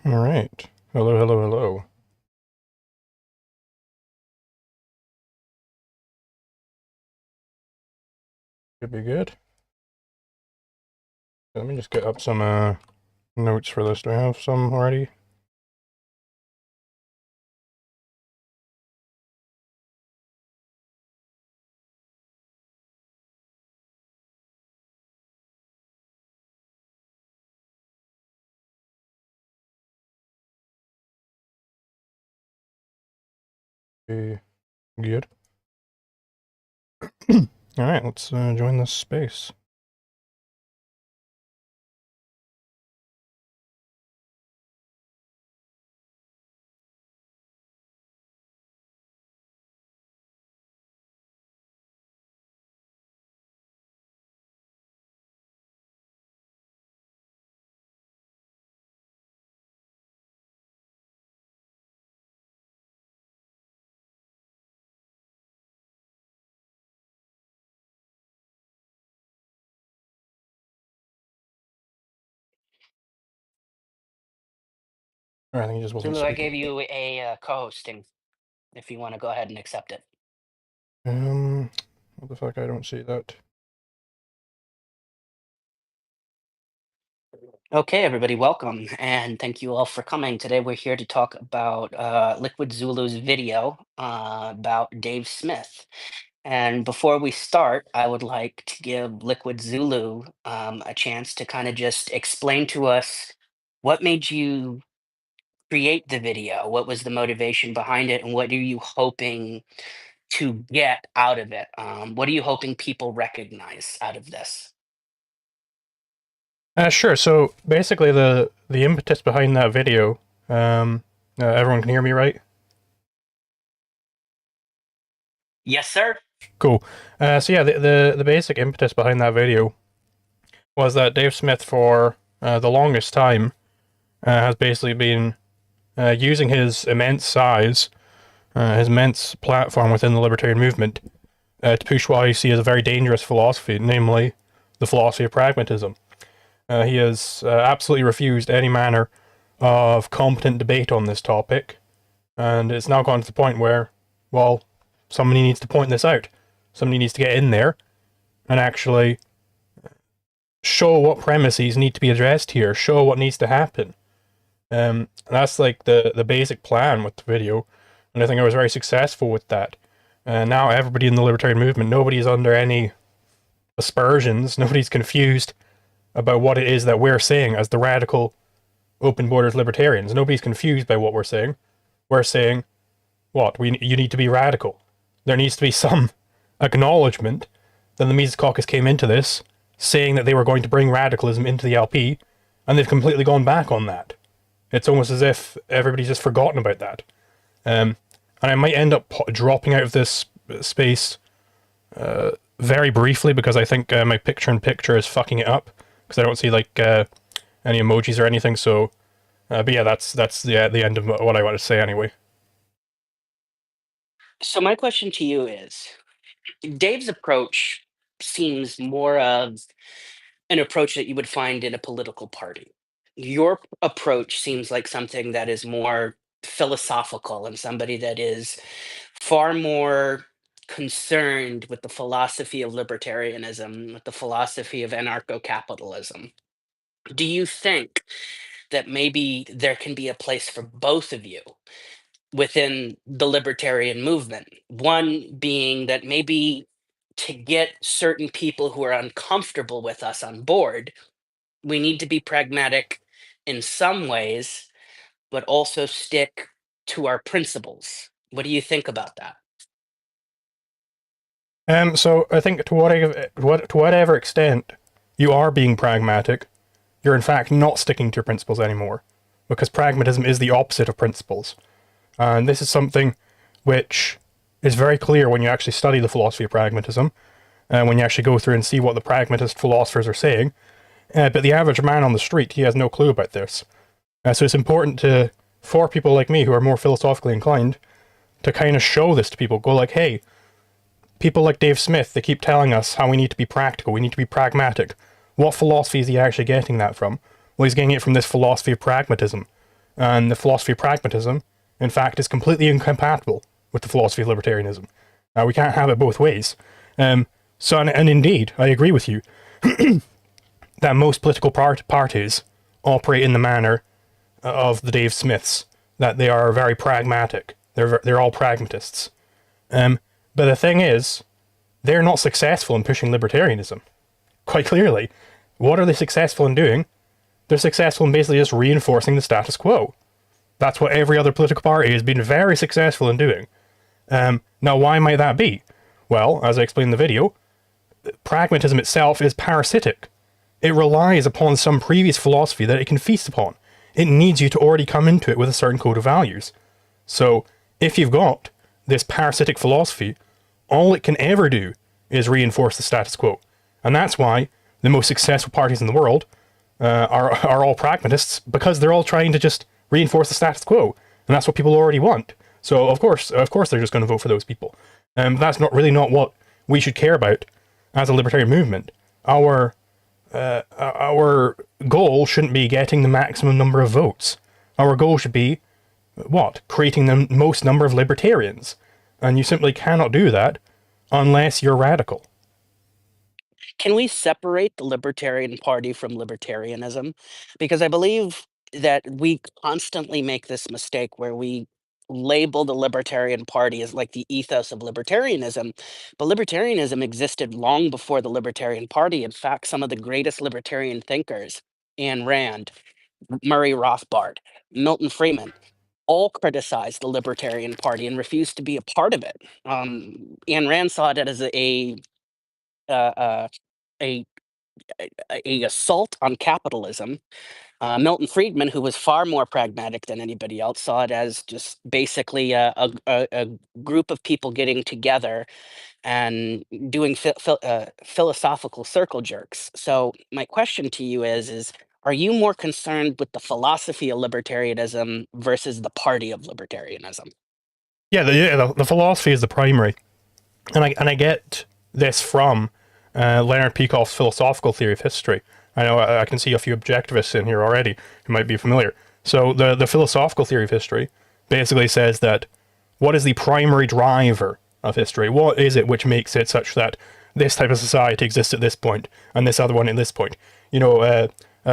All right. Hello, hello, hello. Should be good. Let me just get up some notes for this. Do I have some already? Okay, good. All right, let's join this space. All right, I think he just wasn't Zulu, I speaking. gave you a co-hosting if you want to go ahead and accept it. What the fuck? I don't see that. Okay, everybody, welcome and thank you all for coming. Today we're here to talk about Liquid Zulu's video about Dave Smith. And before we start, I would like to give Liquid Zulu a chance to kind of just explain to us what made you create the video, what was the motivation behind it, and what are you hoping to get out of it? What are you hoping people recognize out of this? Sure. So basically, the impetus behind that video. Everyone can hear me, right? Yes, sir. Cool. So yeah, the basic impetus behind that video was that Dave Smith, for the longest time, has basically been using his immense size, his immense platform within the libertarian movement, to push what I see as a very dangerous philosophy, namely the philosophy of pragmatism. He has absolutely refused any manner of competent debate on this topic, and it's now gone to the point where, well, somebody needs to point this out. Somebody needs to get in there and actually show what premises need to be addressed here, show what needs to happen. That's like the basic plan with the video, and I think I was very successful with that. Now everybody in the libertarian movement, nobody's under any aspersions, nobody's confused about what it is that we're saying as the radical open borders libertarians. Nobody's confused by what we're saying. We're saying, what? You need to be radical. There needs to be some acknowledgement that the Mises Caucus came into this saying that they were going to bring radicalism into the LP, and they've completely gone back on that. It's almost as if everybody's just forgotten about that. And I might end up dropping out of this space very briefly because I think my picture-in-picture is fucking it up because I don't see like any emojis or anything. So, but yeah, that's the end of what I want to say anyway. So my question to you is, Dave's approach seems more of an approach that you would find in a political party. Your approach seems like something that is more philosophical and somebody that is far more concerned with the philosophy of libertarianism, with the philosophy of anarcho-capitalism. Do you think that maybe there can be a place for both of you within the libertarian movement? One being that maybe to get certain people who are uncomfortable with us on board, we need to be pragmatic in some ways, but also stick to our principles. What do you think about that? So I think to whatever extent you are being pragmatic, you're in fact not sticking to your principles anymore, because pragmatism is the opposite of principles. And this is something which is very clear when you actually study the philosophy of pragmatism, and when you actually go through and see what the pragmatist philosophers are saying. But the average man on the street, he has no clue about this. So it's important for people like me who are more philosophically inclined, to kind of show this to people. Go like, hey, people like Dave Smith, they keep telling us how we need to be practical, we need to be pragmatic. What philosophy is he actually getting that from? Well, he's getting it from this philosophy of pragmatism. and the philosophy of pragmatism, in fact, is completely incompatible with the philosophy of libertarianism. We can't have it both ways. And indeed, I agree with you that most political parties operate in the manner of the Dave Smiths, that they are very pragmatic. They're all pragmatists. But the thing is, they're not successful in pushing libertarianism. Quite clearly, what are they successful in doing? They're successful in basically just reinforcing the status quo. That's what every other political party has been very successful in doing. Now, why might that be? Well, as I explained in the video, pragmatism itself is parasitic. It relies upon some previous philosophy that it can feast upon. It needs you to already come into it with a certain code of values. So, if you've got this parasitic philosophy, all it can ever do is reinforce the status quo. And that's why the most successful parties in the world are all pragmatists, because they're all trying to just reinforce the status quo. And that's what people already want. So, of course, they're just going to vote for those people. That's not what we should care about as a libertarian movement. Our goal shouldn't be getting the maximum number of votes. Our goal should be, what? Creating the most number of libertarians. And you simply cannot do that unless you're radical. Can we separate the Libertarian Party from libertarianism? Because I believe that we constantly make this mistake where we label the Libertarian Party as like the ethos of libertarianism, but libertarianism existed long before the Libertarian Party. In fact, some of the greatest libertarian thinkers, Ayn Rand, Murray Rothbard, Milton Friedman, all criticized the Libertarian Party and refused to be a part of it. Ayn Rand saw it as uh, uh, a a assault on capitalism. Milton Friedman, who was far more pragmatic than anybody else, saw it as just basically a group of people getting together and doing philosophical circle jerks. So my question to you is are you more concerned with the philosophy of libertarianism versus the party of libertarianism? The philosophy is the primary. And I get this from Leonard Peikoff's philosophical theory of history. I know I can see a few objectivists in here already who might be familiar. So the philosophical theory of history basically says that what is the primary driver of history? What is it which makes it such that this type of society exists at this point and this other one at this point?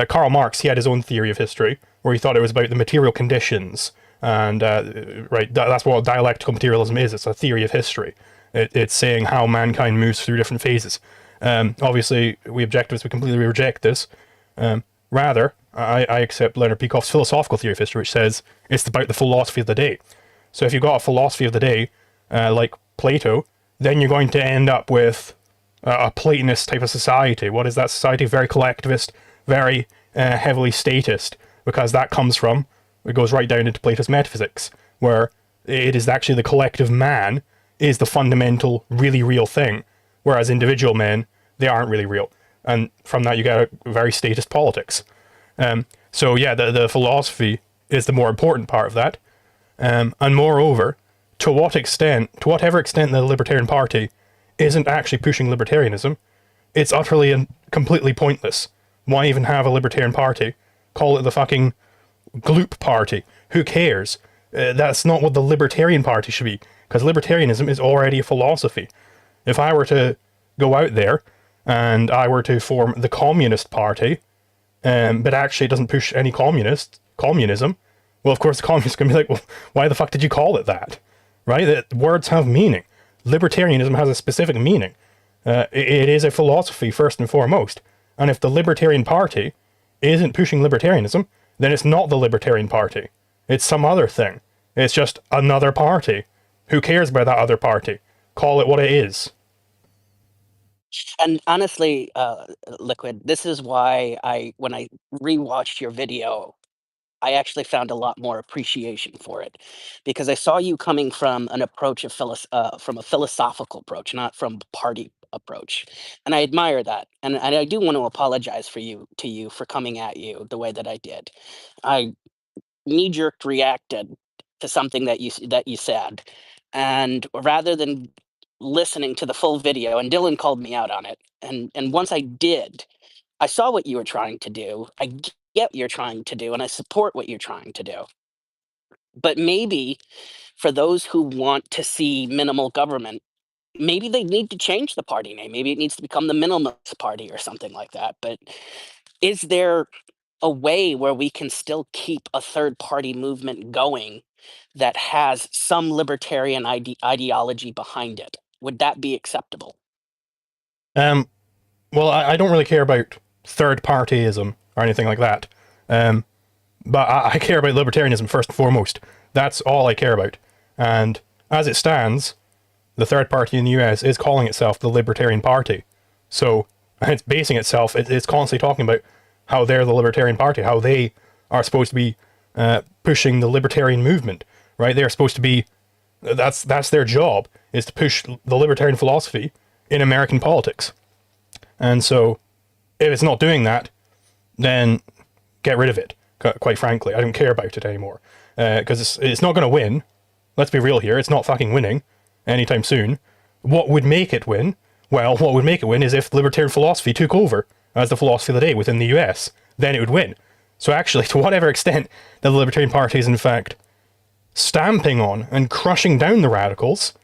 Karl Marx, he had his own theory of history where he thought it was about the material conditions. And that's what dialectical materialism is. It's a theory of history. It's saying how mankind moves through different phases. Obviously, we objectivists, we completely reject this. Rather, I accept Leonard Peikoff's philosophical theory of history, which says it's about the philosophy of the day. So if you've got a philosophy of the day, like Plato, then you're going to end up with a Platonist type of society. What is that society? Very collectivist, very heavily statist, because that comes from, it goes right down into Plato's metaphysics, where it is actually the collective man is the fundamental, really real thing, whereas individual men, they aren't really real. And from that, you get a very statist politics. The philosophy is the more important part of that. And moreover, to whatever extent the Libertarian Party isn't actually pushing libertarianism, it's utterly and completely pointless. Why even have a Libertarian Party? Call it the fucking Gloop Party. Who cares? That's not what the Libertarian Party should be, because libertarianism is already a philosophy. If I were to go out there and I were to form the Communist Party, but actually it doesn't push any communism, well, of course the communists are going to be like, well, why the fuck did you call it that? Right? Words have meaning. Libertarianism has a specific meaning. It is a philosophy first and foremost. And if the Libertarian Party isn't pushing libertarianism, then it's not the Libertarian Party. It's some other thing. It's just another party. Who cares about that other party? Call it what it is. And honestly, Liquid, this is why when I rewatched your video, I actually found a lot more appreciation for it because I saw you coming from an approach of from a philosophical approach, not from party approach, and I admire that. And I do want to apologize to you for coming at you the way that I did. I knee jerk reacted to something that you said, and rather than listening to the full video, and Dylan called me out on it, and once I did, I saw what you were trying to do. Get what you're trying to do, and I support what you're trying to do. But maybe for those who want to see minimal government, maybe they need to change the party name. Maybe it needs to become the Minimalist Party or something like that. But is there a way where we can still keep a third party movement going that has some libertarian ideology behind it? Would that be acceptable? Um, well, I don't really care about third partyism or anything like that. Um, but I care about libertarianism first and foremost. That's all I care about. And as it stands, the third party in the US is calling itself the Libertarian Party. So it's basing itself, it's constantly talking about how they're the Libertarian Party, how they are supposed to be pushing the libertarian movement, right? They're supposed to be, that's their job, is to push the libertarian philosophy in American politics. And so if it's not doing that, then get rid of it, quite frankly. I don't care about it anymore. Because it's not going to win. Let's be real here. It's not fucking winning anytime soon. What would make it win? Well, what would make it win is if libertarian philosophy took over as the philosophy of the day within the US. Then it would win. So actually, to whatever extent the Libertarian Party is in fact stamping on and crushing down the radicals,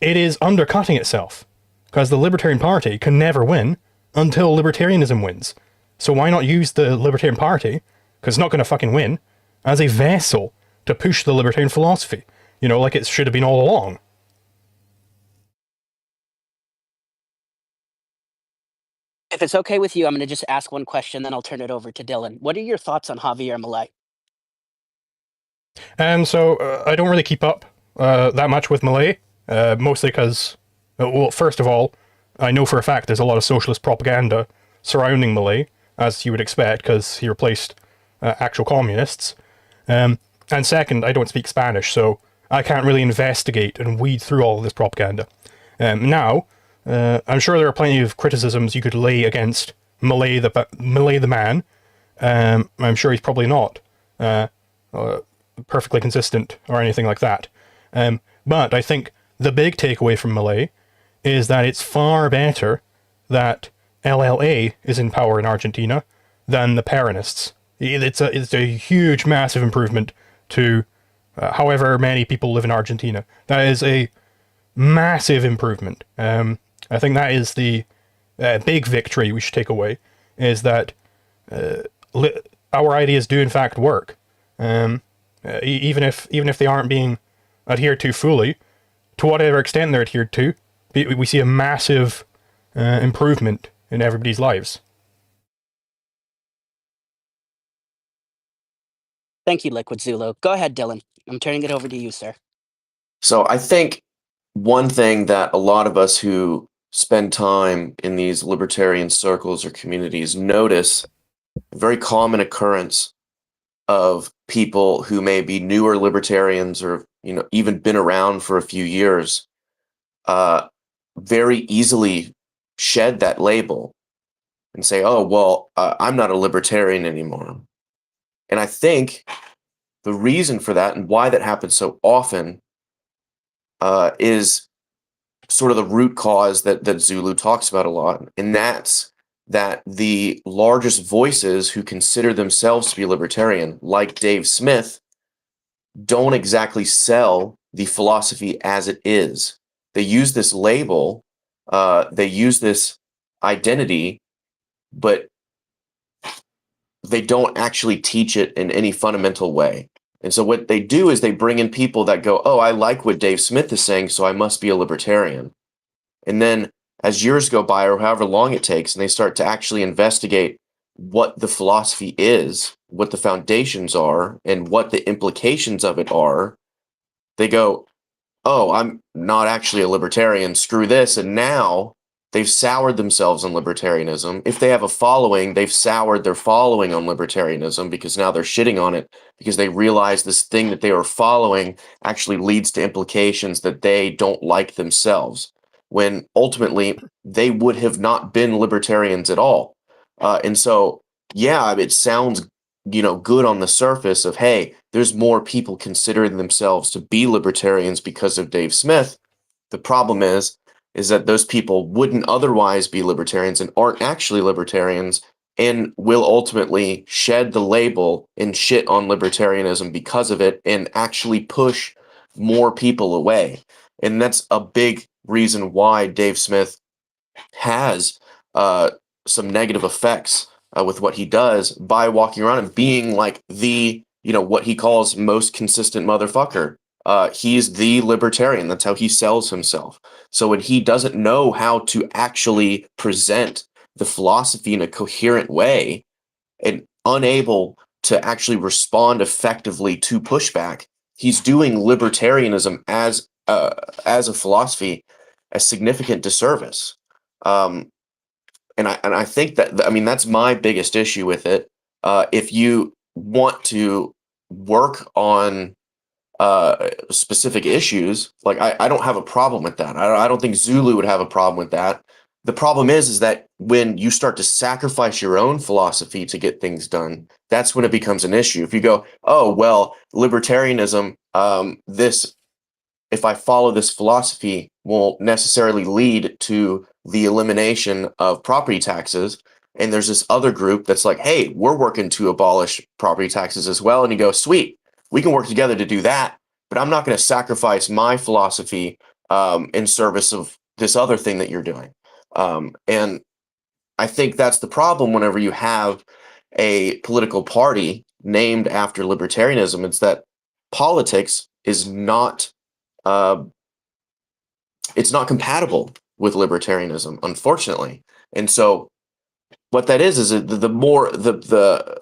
it is undercutting itself. Because the Libertarian Party can never win until libertarianism wins. So why not use the Libertarian Party, because it's not going to fucking win, as a vessel to push the libertarian philosophy? You know, like it should have been all along. If it's okay with you, I'm going to just ask one question, then I'll turn it over to Dylan. What are your thoughts on Javier Milei? And so I don't really keep up that much with Milei, mostly because, well, first of all, I know for a fact there's a lot of socialist propaganda surrounding Milei, as you would expect, because he replaced actual communists. And second, I don't speak Spanish, so I can't really investigate and weed through all of this propaganda. Now, I'm sure there are plenty of criticisms you could lay against Milei the man. I'm sure he's probably not perfectly consistent or anything like that. But I think the big takeaway from Milei is that it's far better that LLA is in power in Argentina than the Peronists. It's a huge, massive improvement to however many people live in Argentina. That is a massive improvement. I think that is the big victory we should take away, is that our ideas do in fact work. Even if they aren't being adhered to fully, to whatever extent they're adhered to, we see a massive improvement in everybody's lives. Thank you, Liquid Zulu. Go ahead, Dylan. I'm turning it over to you, sir. So I think one thing that a lot of us who spend time in these libertarian circles or communities notice, a very common occurrence of people who may be newer libertarians or even been around for a few years, very easily shed that label and say, "Oh, well, I'm not a libertarian anymore." And I think the reason for that and why that happens so often is sort of the root cause that Zulu talks about a lot, and that's that the largest voices who consider themselves to be libertarian, like Dave Smith, don't exactly sell the philosophy as it is. They use this label, they use this identity, but they don't actually teach it in any fundamental way. And so what they do is they bring in people that go, "Oh, I like what Dave Smith is saying, so I must be a libertarian." And then as years go by, or however long it takes, and they start to actually investigate what the philosophy is, what the foundations are, and what the implications of it are, they go, "Oh, I'm not actually a libertarian, screw this." And now they've soured themselves on libertarianism. If they have a following, they've soured their following on libertarianism because now they're shitting on it because they realize this thing that they are following actually leads to implications that they don't like themselves, when ultimately they would have not been libertarians at all. And so, yeah, it sounds good on the surface of, hey, there's more people considering themselves to be libertarians because of Dave Smith. The problem is that those people wouldn't otherwise be libertarians and aren't actually libertarians, and will ultimately shed the label and shit on libertarianism because of it and actually push more people away. And that's a big reason why Dave Smith has some negative effects with what he does by walking around and being like the, what he calls most consistent motherfucker. He's the libertarian. That's how he sells himself. So when he doesn't know how to actually present the philosophy in a coherent way and unable to actually respond effectively to pushback, he's doing libertarianism as a philosophy a significant disservice. And I think that, I mean, that's my biggest issue with it. If you want to work on specific issues, like I don't have a problem with that. I don't think Zulu would have a problem with that. The problem is that when you start to sacrifice your own philosophy to get things done, that's when it becomes an issue. If you go, oh well, libertarianism, this, if I follow this philosophy, will necessarily lead to the elimination of property taxes. And there's this other group that's like, hey, we're working to abolish property taxes as well. And you go, sweet, we can work together to do that. But I'm not going to sacrifice my philosophy in service of this other thing that you're doing. And I think that's the problem whenever you have a political party named after libertarianism. It's that politics is not it's not compatible with libertarianism, unfortunately. And so what that is the more the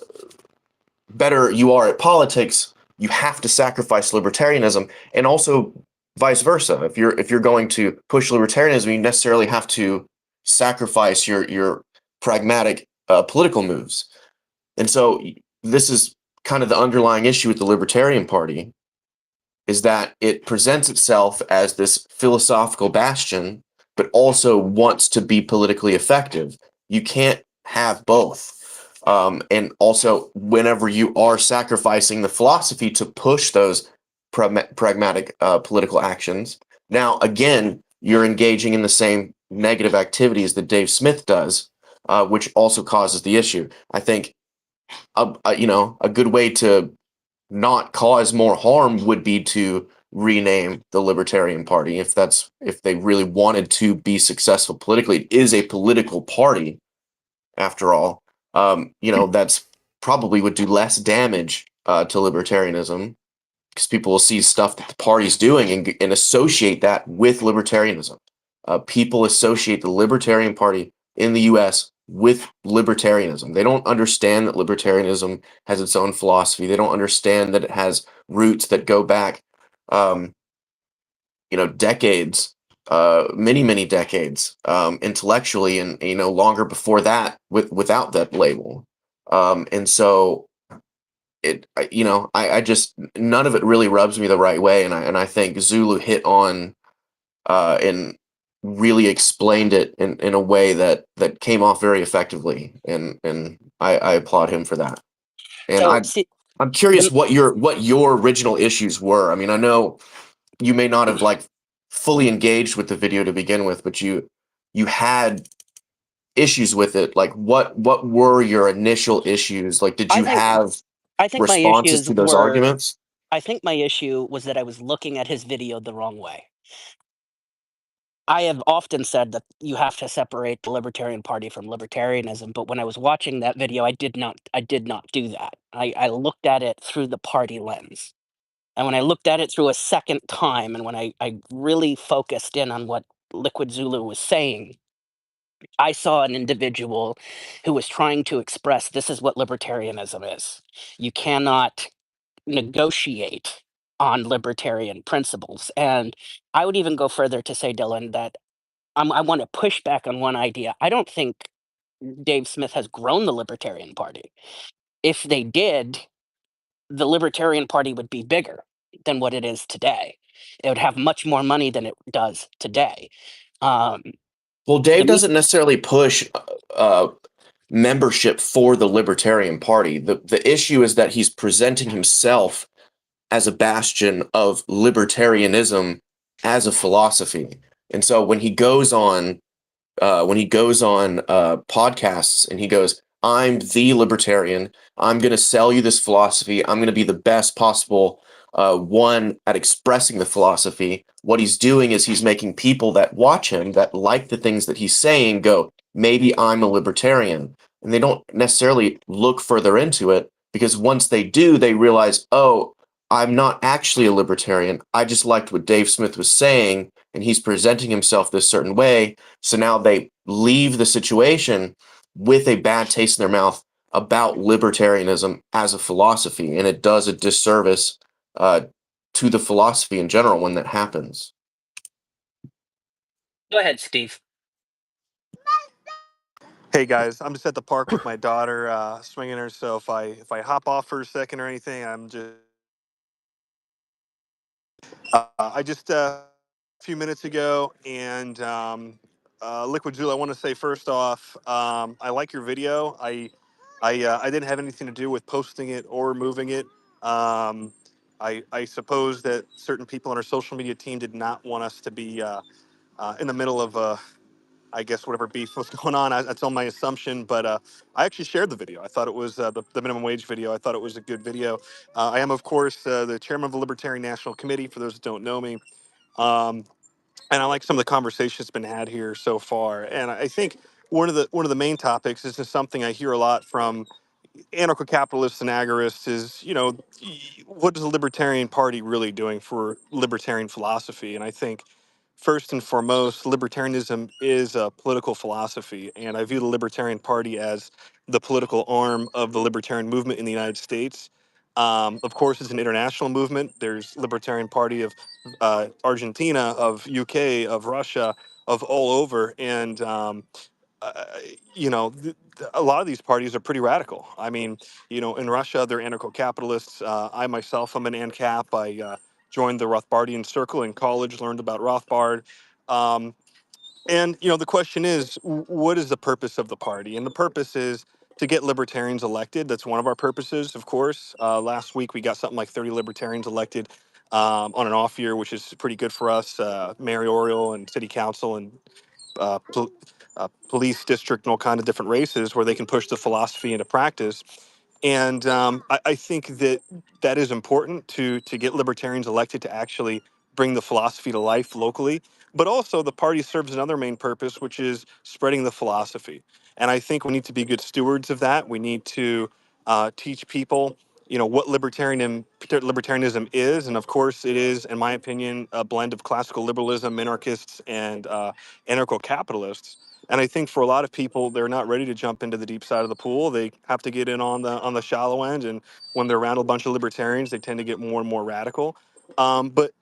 better you are at politics, you have to sacrifice libertarianism, and also vice versa. If you're going to push libertarianism, you necessarily have to sacrifice your pragmatic political moves. And so this is kind of the underlying issue with the Libertarian Party, is that it presents itself as this philosophical bastion, but also wants to be politically effective. You can't have both. And also, whenever you are sacrificing the philosophy to push those pragmatic political actions, now, again, you're engaging in the same negative activities that Dave Smith does, which also causes the issue. I think, a good way to not cause more harm would be to rename the Libertarian Party if they really wanted to be successful politically. It is a political party, after all. That's probably would do less damage to libertarianism, because people will see stuff that the party's doing and associate that with libertarianism. People associate the Libertarian Party in the U.S. with libertarianism. They don't understand that libertarianism has its own philosophy. They don't understand that it has roots that go back, decades, many decades, intellectually, and longer before that, without that label. And so I just, none of it really rubs me the right way, and I think Zulu hit on and really explained it in a way that came off very effectively, and I applaud him for that. And So, I'm curious what your original issues were. I mean, I know you may not have like fully engaged with the video to begin with, but you had issues with it. Like what were your initial issues? Like, did you have I think my responses issues to those were arguments? I think my issue was that I was looking at his video the wrong way. I have often said that you have to separate the Libertarian Party from libertarianism, but when I was watching that video, I did not do that. I looked at it through the party lens. And when I looked at it through a second time, and when I really focused in on what Liquid Zulu was saying, I saw an individual who was trying to express this is what libertarianism is. You cannot negotiate on libertarian principles. And I would even go further to say, Dylan, that I want to push back on one idea. I don't think Dave Smith has grown the Libertarian Party. If they did, the Libertarian Party would be bigger than what it is today. It would have much more money than it does today. Um, Well, the Dave me- doesn't necessarily push membership for the Libertarian Party. The issue is that he's presenting himself as a bastion of libertarianism as a philosophy. And so when he goes on podcasts and he goes, I'm the libertarian. I'm going to sell you this philosophy. I'm going to be the best possible one at expressing the philosophy. What he's doing is he's making people that watch him, that like the things that he's saying, go, maybe I'm a libertarian. And they don't necessarily look further into it, because once they do, they realize, oh, I'm not actually a libertarian. I just liked what Dave Smith was saying, and he's presenting himself this certain way. So now they leave the situation with a bad taste in their mouth about libertarianism as a philosophy, and it does a disservice uh, to the philosophy in general when that happens. Go ahead, Steve. Hey guys, I'm just at the park with my daughter, swinging her. So if I hop off for a second or anything, I'm just I just a few minutes ago, and Liquid Jewel. I want to say first off, I like your video. I didn't have anything to do with posting it or removing it. I suppose that certain people on our social media team did not want us to be in the middle of I guess whatever beef was going on. That's all my assumption, but I actually shared the video. I thought it was the minimum wage video. I thought it was a good video. I am, of course, the chairman of the Libertarian National Committee, for those that don't know me. Um, and I like some of the conversation that's been had here so far. And I think one of the main topics is just something I hear a lot from anarcho-capitalists and agorists is, what is the Libertarian Party really doing for libertarian philosophy? And I think first and foremost, libertarianism is a political philosophy, and I view the Libertarian Party as the political arm of the libertarian movement in the United States. Of course, it's an international movement. There's Libertarian Party of Argentina, of UK, of Russia, of all over, and uh, a lot of these parties are pretty radical. I mean, in Russia, they're anarcho-capitalists. I myself, I'm an ANCAP. I joined the Rothbardian circle in college, learned about Rothbard. Um, and, the question is, what is the purpose of the party? And the purpose is to get libertarians elected. That's one of our purposes, of course. Last week, we got something like 30 libertarians elected on an off year, which is pretty good for us. Mayoral and city council and uh, pol- police district and all kind of different races where they can push the philosophy into practice. And I think that that is important to get libertarians elected to actually bring the philosophy to life locally. But also, the party serves another main purpose, which is spreading the philosophy. And I think we need to be good stewards of that. We need to teach people, what libertarianism is. And of course, it is, in my opinion, a blend of classical liberalism, minarchists, and anarcho-capitalists. And I think for a lot of people, they're not ready to jump into the deep side of the pool. They have to get in on the shallow end. And when they're around a bunch of libertarians, they tend to get more and more radical. But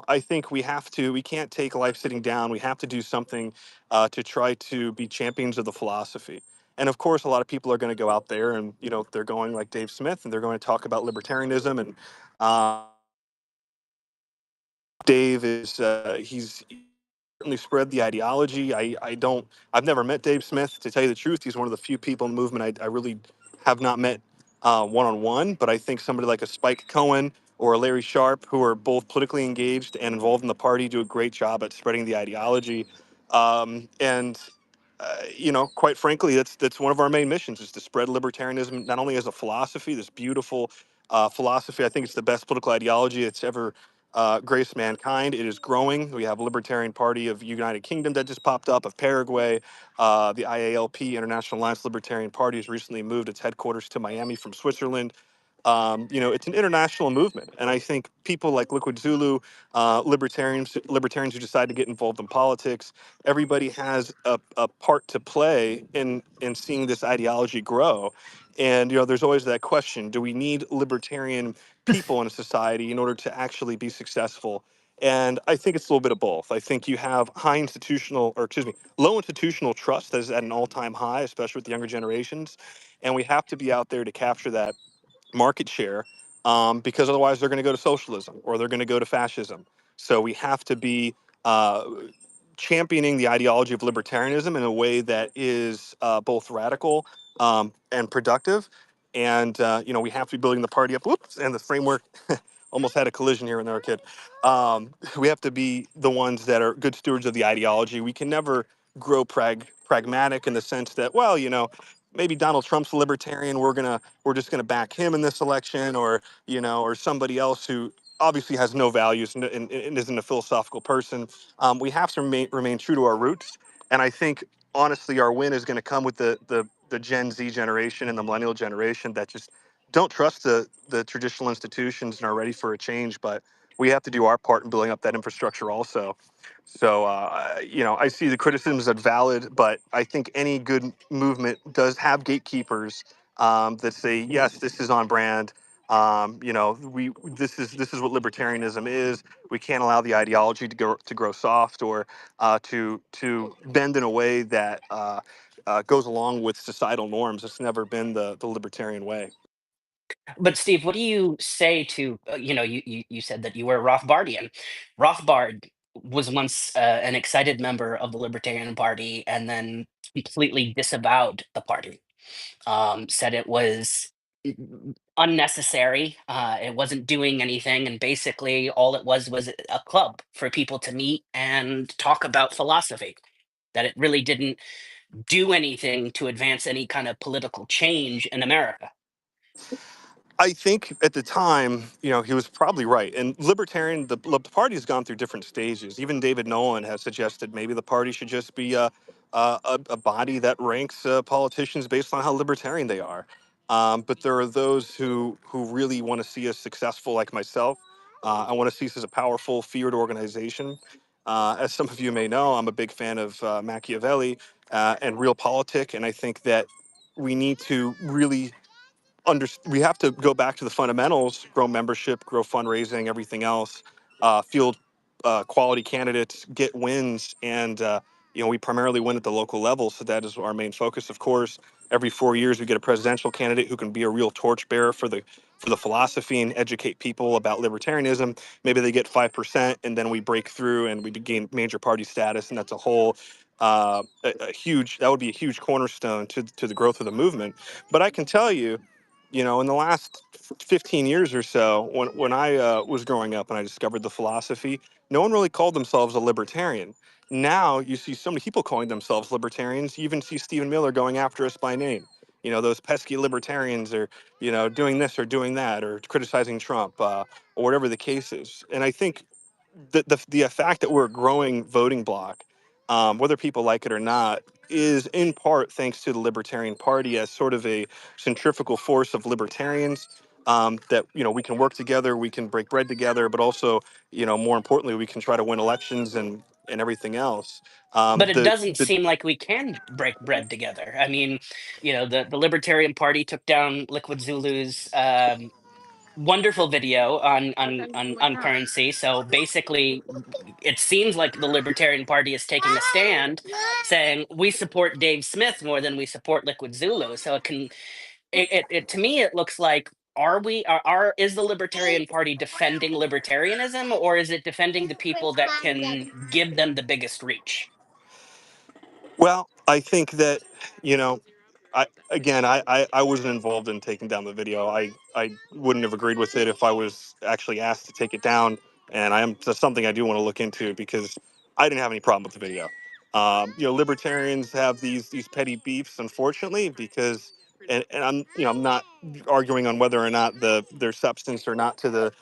I think we can't take life sitting down. We have to do something to try to be champions of the philosophy. And of course, a lot of people are going to go out there and they're going like Dave Smith, and they're going to talk about libertarianism. And Dave is he's certainly spread the ideology. I've never met Dave Smith, to tell you the truth. He's one of the few people in the movement I really have not met one on one. But I think somebody like a Spike Cohen or a Larry Sharp, who are both politically engaged and involved in the party, do a great job at spreading the ideology. And quite frankly, that's one of our main missions, is to spread libertarianism not only as a philosophy, this beautiful philosophy. I think it's the best political ideology that's ever graced mankind. It is growing. We have a Libertarian Party of United Kingdom that just popped up, of Paraguay. The IALP, International Alliance Libertarian Party, has recently moved its headquarters to Miami from Switzerland. It's an international movement, and I think people like Liquid Zulu, libertarians who decide to get involved in politics, everybody has a part to play in seeing this ideology grow. And there's always that question: do we need libertarian people in a society in order to actually be successful? And I think it's a little bit of both. I think you have low institutional trust that is at an all-time high, especially with the younger generations, and we have to be out there to capture that market share, because otherwise they're going to go to socialism or they're going to go to fascism. So we have to be uh, championing the ideology of libertarianism in a way that is both radical and productive. And we have to be building the party up. Whoops! And the framework almost had a collision here when they were a kid. We have to be the ones that are good stewards of the ideology. We can never grow pragmatic in the sense that, well, maybe Donald Trump's a libertarian. We're just gonna back him in this election, or or somebody else who obviously has no values and isn't a philosophical person. We have to remain true to our roots, and I think honestly, our win is going to come with the Gen Z generation and the millennial generation that just don't trust the traditional institutions and are ready for a change. But we have to do our part in building up that infrastructure also. So, I see the criticisms as valid, but I think any good movement does have gatekeepers that say, yes, this is on brand. We this is what libertarianism is. We can't allow the ideology to grow soft or to bend in a way that goes along with societal norms. It's never been the libertarian way. But Steve, what do you say to you said that you were a Rothbardian. Rothbard was once an excited member of the Libertarian Party and then completely disavowed the party. Said it was unnecessary. It wasn't doing anything, and basically all it was a club for people to meet and talk about philosophy. That it really didn't do anything to advance any kind of political change in America. I think at the time, he was probably right. And the party has gone through different stages. Even David Nolan has suggested maybe the party should just be a body that ranks politicians based on how libertarian they are. But there are those who really want to see us successful, like myself. I want to see us as a powerful, feared organization. As some of you may know, I'm a big fan of Machiavelli and realpolitik, and I think that we need to really we have to go back to the fundamentals: grow membership, grow fundraising, everything else, field quality candidates, get wins, and we primarily win at the local level, so that is our main focus. Of course, every 4 years we get a presidential candidate who can be a real torchbearer for the philosophy and educate people about libertarianism. Maybe they get 5%, and then we break through and we gain major party status, and that's a whole a huge that would be a huge cornerstone to the growth of the movement. But I can tell you, in the last 15 years or so, when I was growing up and I discovered the philosophy, no one really called themselves a libertarian. Now you see so many people calling themselves libertarians. You even see Stephen Miller going after us by name. Those pesky libertarians are, doing this or doing that or criticizing Trump or whatever the case is. And I think the fact that we're a growing voting bloc, whether people like it or not, is in part thanks to the Libertarian Party as sort of a centrifugal force of libertarians. That we can work together, we can break bread together, but also more importantly, we can try to win elections and everything else. But it doesn't The seem like we can break bread together. I mean, the Libertarian Party took down Liquid Zulu's wonderful video on currency. So basically, it seems like the Libertarian Party is taking a stand, saying we support Dave Smith more than we support Liquid Zulu. So it to me it looks like, is the Libertarian Party defending libertarianism, or is it defending the people that can give them the biggest reach? Well, I think that, you know, I wasn't involved in taking down the video. I wouldn't have agreed with it if I was actually asked to take it down. And that's something I do want to look into because I didn't have any problem with the video. Libertarians have these petty beefs, unfortunately, because and I'm not arguing on whether or not their substance or not to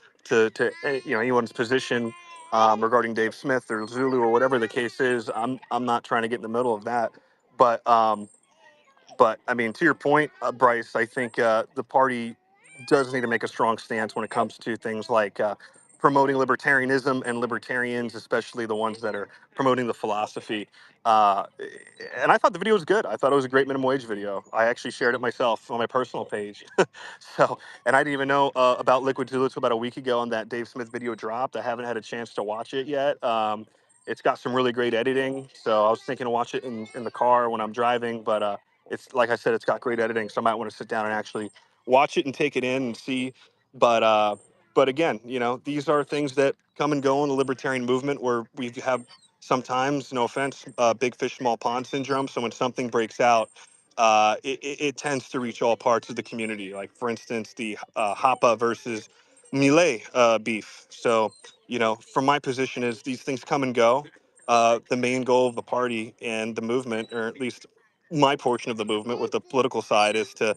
anyone's position regarding Dave Smith or Zulu or whatever the case is. I'm not trying to get in the middle of that, but I mean, to your point, Bryce, I think the party does need to make a strong stance when it comes to things like promoting libertarianism and libertarians, especially the ones that are promoting the philosophy. Uh, and I thought the video was good. I thought it was a great minimum wage video. I actually shared it myself on my personal page. And I didn't even know about Liquid Zulu until about a week ago, and that Dave Smith video dropped. I haven't had a chance to watch it yet. It's got some really great editing, so I was thinking to watch it in the car when I'm driving, but it's like I said, it's got great editing, so I might want to sit down and actually watch it and take it in and see. But but again, these are things that come and go in the libertarian movement where we have sometimes, no offense, big fish, small pond syndrome. So when something breaks out, it tends to reach all parts of the community. Like for instance, the Hapa versus Millet beef. So from my position is these things come and go. The main goal of the party and the movement, or at least my portion of the movement with the political side is to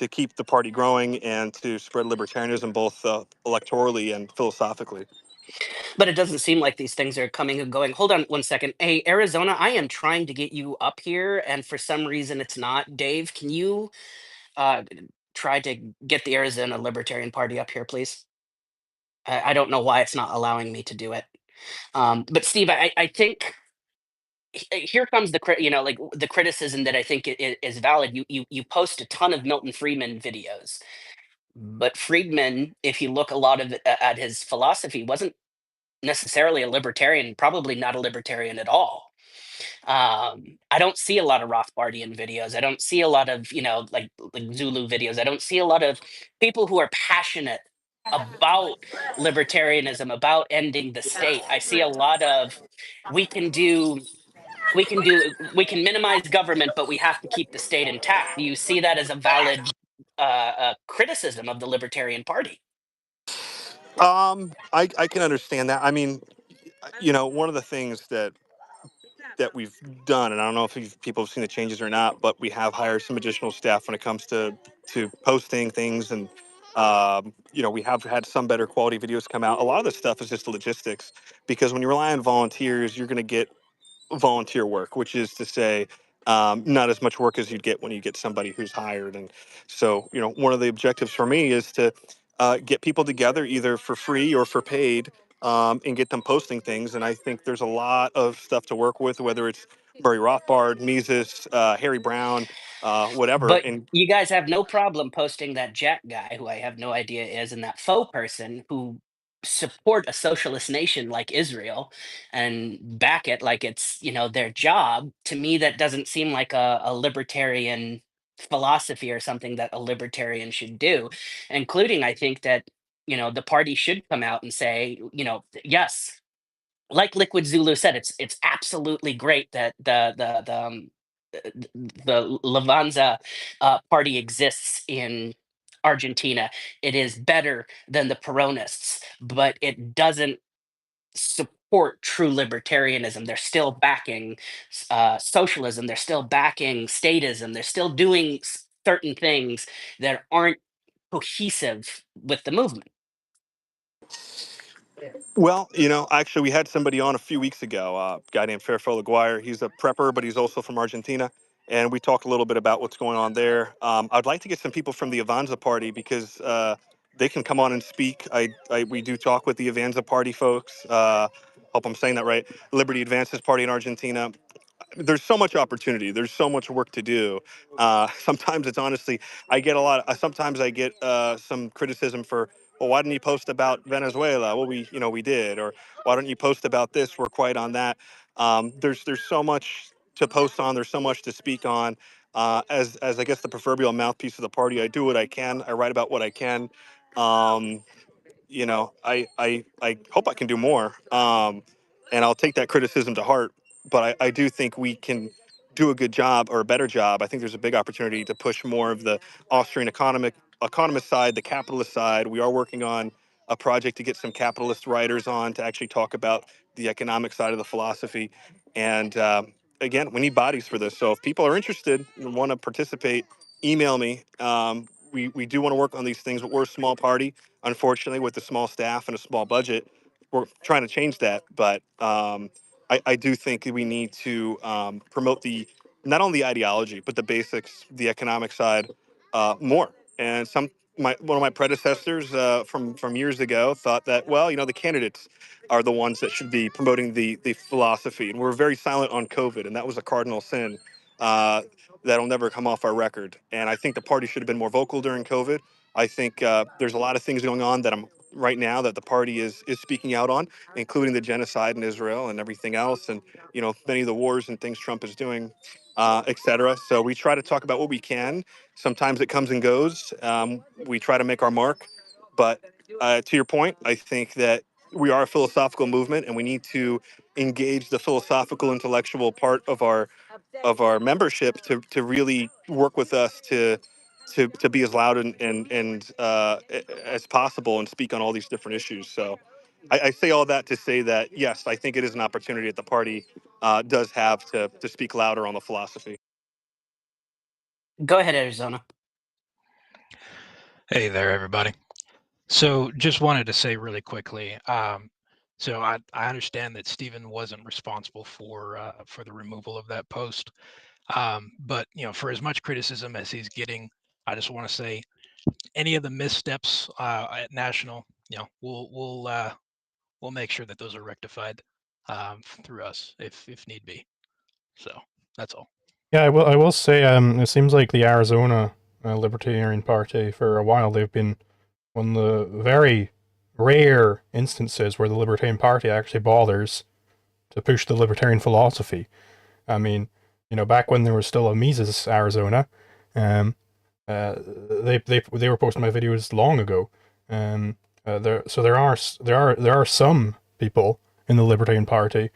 keep the party growing and to spread libertarianism both electorally and philosophically. But it doesn't seem like these things are coming and going. Hold on one second. Hey, Arizona, I am trying to get you up here, and for some reason it's not. Dave, can you uh, try to get the Arizona Libertarian Party up here, please? I don't know why it's not allowing me to do it. But Steve, I think here comes the like the criticism that I think is valid. You post a ton of Milton Friedman videos, but Friedman, if you look a lot of at his philosophy, wasn't necessarily a libertarian, probably not a libertarian at all. I don't see a lot of Rothbardian videos. I don't see a lot of, like Zulu videos. I don't see a lot of people who are passionate about libertarianism, about ending the state. I see a lot of we can do we can minimize government, but we have to keep the state intact. Do you see that as a valid criticism of the Libertarian Party? I can understand that. I mean, one of the things that we've done, and I don't know if people have seen the changes or not, but we have hired some additional staff when it comes to posting things, and we have had some better quality videos come out. A lot of this stuff is just logistics, because when you rely on volunteers, you're going to get volunteer work, which is to say, not as much work as you'd get when you get somebody who's hired. And so, one of the objectives for me is to get people together either for free or for paid, and get them posting things. And I think there's a lot of stuff to work with, whether it's Murray Rothbard, Mises, Harry Brown, whatever. But And you guys have no problem posting that Jack guy, who I have no idea is, and that faux person who support a socialist nation like Israel and back it like it's, their job. To me, that doesn't seem like a libertarian philosophy or something that a libertarian should do. Including, I think that, the party should come out and say, yes, like Liquid Zulu said, it's absolutely great that the Lavanza party exists in Argentina. It is better than the Peronists, but it doesn't support true libertarianism. They're still backing socialism. They're still backing statism. They're still doing certain things that aren't cohesive with the movement. well, actually, we had somebody on a few weeks ago, a guy named Fairfield Aguirre. He's a prepper, but he's also from Argentina. And we talked a little bit about what's going on there. I'd like to get some people from the Avanza Party because they can come on and speak. We do talk with the Avanza Party folks. Hope I'm saying that right. Liberty Advances Party in Argentina. There's so much opportunity. There's so much work to do. Sometimes it's honestly, I get a lot. Sometimes I get some criticism for, well, why didn't you post about Venezuela? Well, we did. Or why don't you post about this? We're quiet on that. There's so much to post on. There's so much to speak on. As I guess the proverbial mouthpiece of the party, I do what I can. I write about what I can. Um, I hope I can do more. And I'll take that criticism to heart. But I do think we can do a good job or a better job. I think there's a big opportunity to push more of the Austrian economist side, the capitalist side. We are working on a project to get some capitalist writers on to actually talk about the economic side of the philosophy. And again, we need bodies for this. So if people are interested and want to participate, email me. We do want to work on these things, but we're a small party. Unfortunately, with a small staff and a small budget, we're trying to change that. But I do think we need to promote the not only the ideology but the basics, the economic side more. And one of my predecessors from years ago thought that, well, the candidates are the ones that should be promoting the philosophy, and we're very silent on COVID, and that was a cardinal sin. Uh, That'll never come off our record. And I think the party should have been more vocal during COVID. I think there's a lot of things going on that I'm right now that the party is speaking out on, including the genocide in Israel and everything else, and many of the wars and things Trump is doing, etc. So we try to talk about what we can. Sometimes it comes and goes. We try to make our mark, but to your point, I think that we are a philosophical movement, and we need to engage the philosophical, intellectual part of our membership to really work with us to be as loud and as possible and speak on all these different issues. So I say all that to say that yes, I think it is an opportunity that the party does have to speak louder on the philosophy. Go ahead, Arizona. Hey there, everybody. So just wanted to say really quickly, so I understand that Stephen wasn't responsible for the removal of that post. But for as much criticism as he's getting, I just want to say any of the missteps at national, we'll make sure that those are rectified through us if need be. So that's all. Yeah, I will say, it seems like the Arizona Libertarian Party, for a while, they've been one of the very rare instances where the Libertarian Party actually bothers to push the libertarian philosophy. I mean, back when there was still a Mises Arizona, they were posting my videos long ago. There are some people in the Libertarian Party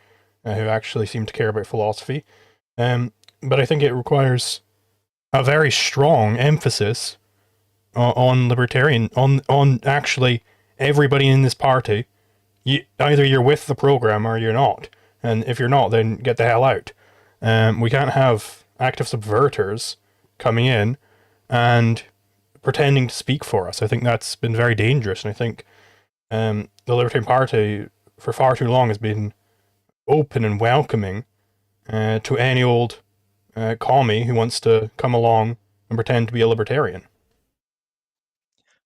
who actually seem to care about philosophy. But I think it requires a very strong emphasis on libertarian, on actually everybody in this party. Either you're with the program or you're not, and if you're not, then get the hell out. We can't have active subverters coming in and pretending to speak for us. I think that's been very dangerous, and I think the Libertarian Party for far too long has been open and welcoming to any old commie who wants to come along and pretend to be a libertarian.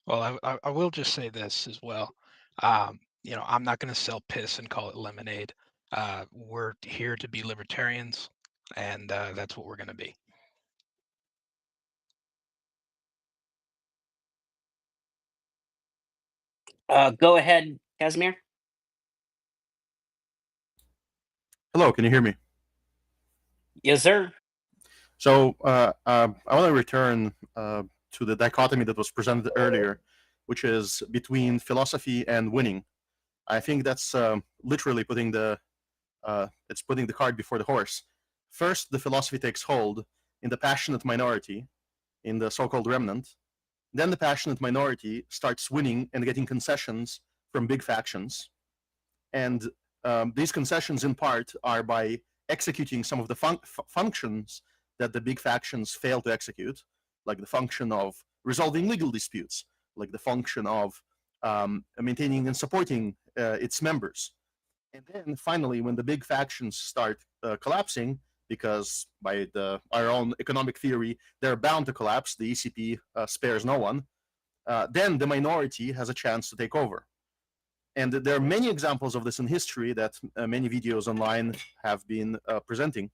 Well, I will just say this as well. I'm not going to sell piss and call it lemonade. We're here to be libertarians, and that's what we're going to be. Go ahead, Casimir. Hello, can you hear me? Yes, sir. So I want to return to the dichotomy that was presented earlier, which is between philosophy and winning. I think that's literally putting the cart before the horse. First, the philosophy takes hold in the passionate minority, in the so-called remnant. Then the passionate minority starts winning and getting concessions from big factions. And these concessions, in part, are by executing some of the functions that the big factions fail to execute, like the function of resolving legal disputes, like the function of maintaining and supporting its members. And then finally, when the big factions start collapsing, because by our own economic theory, they're bound to collapse, the ECP spares no one, then the minority has a chance to take over. And there are many examples of this in history that many videos online have been presenting,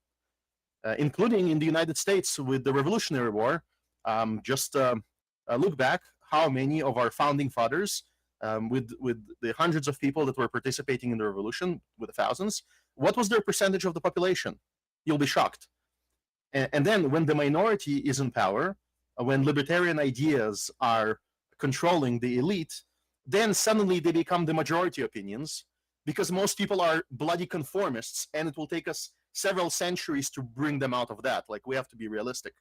including in the United States with the Revolutionary War. Just look back how many of our founding fathers, with the hundreds of people that were participating in the revolution, with the thousands, what was their percentage of the population? You'll be shocked. And then when the minority is in power, when libertarian ideas are controlling the elite, then suddenly they become the majority opinions, because most people are bloody conformists, and it will take us several centuries to bring them out of that. Like, we have to be realistic.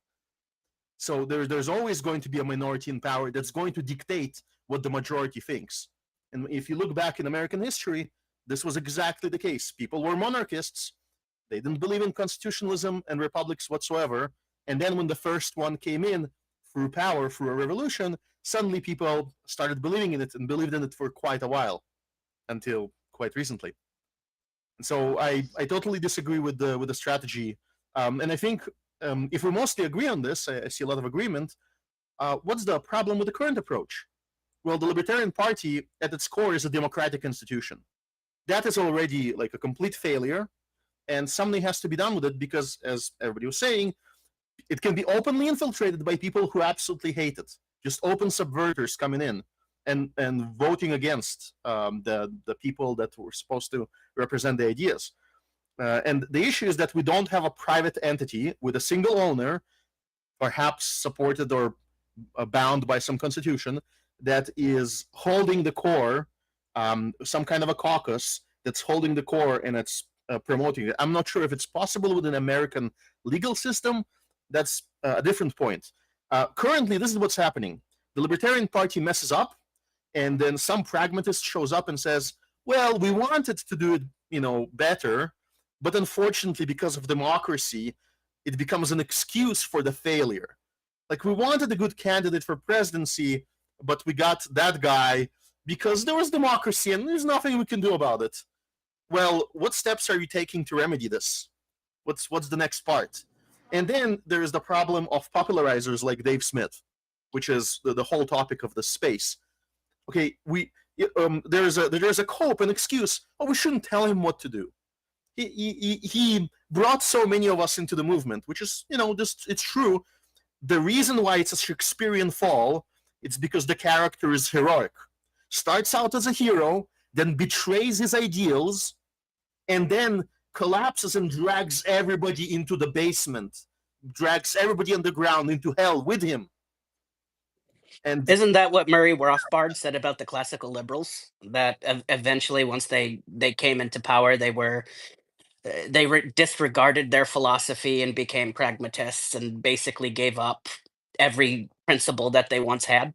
So there's always going to be a minority in power that's going to dictate what the majority thinks. And if you look back in American history, this was exactly the case. People were monarchists. They didn't believe in constitutionalism and republics whatsoever. And then when the first one came in through power, through a revolution, suddenly people started believing in it and believed in it for quite a while, until quite recently. And so I totally disagree with the strategy. And I think if we mostly agree on this, I see a lot of agreement. What's the problem with the current approach? Well, the Libertarian Party at its core is a democratic institution. That is already like a complete failure, and something has to be done with it, because, as everybody was saying, it can be openly infiltrated by people who absolutely hate it. Just open subverters coming in and voting against the people that were supposed to represent the ideas. And the issue is that we don't have a private entity with a single owner, perhaps supported or bound by some constitution, that is holding the core, some kind of a caucus that's holding the core and it's promoting it. I'm not sure if it's possible with an American legal system. That's a different point. Currently, this is what's happening. The Libertarian Party messes up, and then some pragmatist shows up and says, well, we wanted to do it, better, but unfortunately, because of democracy, it becomes an excuse for the failure. Like, we wanted a good candidate for presidency, but we got that guy because there was democracy and there's nothing we can do about it. Well, what steps are you taking to remedy this? What's the next part? And then there is the problem of popularizers like Dave Smith, which is the whole topic of the space. Okay, there's a cope, an excuse. Oh, we shouldn't tell him what to do. He brought so many of us into the movement, which is, just, it's true. The reason why it's a Shakespearean fall, it's because the character is heroic. Starts out as a hero, then betrays his ideals, and then collapses and drags everybody into the basement, drags everybody underground into hell with him. And Isn't that what Murray Rothbard said about the classical liberals? That eventually, once they came into power, they disregarded their philosophy and became pragmatists and basically gave up every principle that they once had.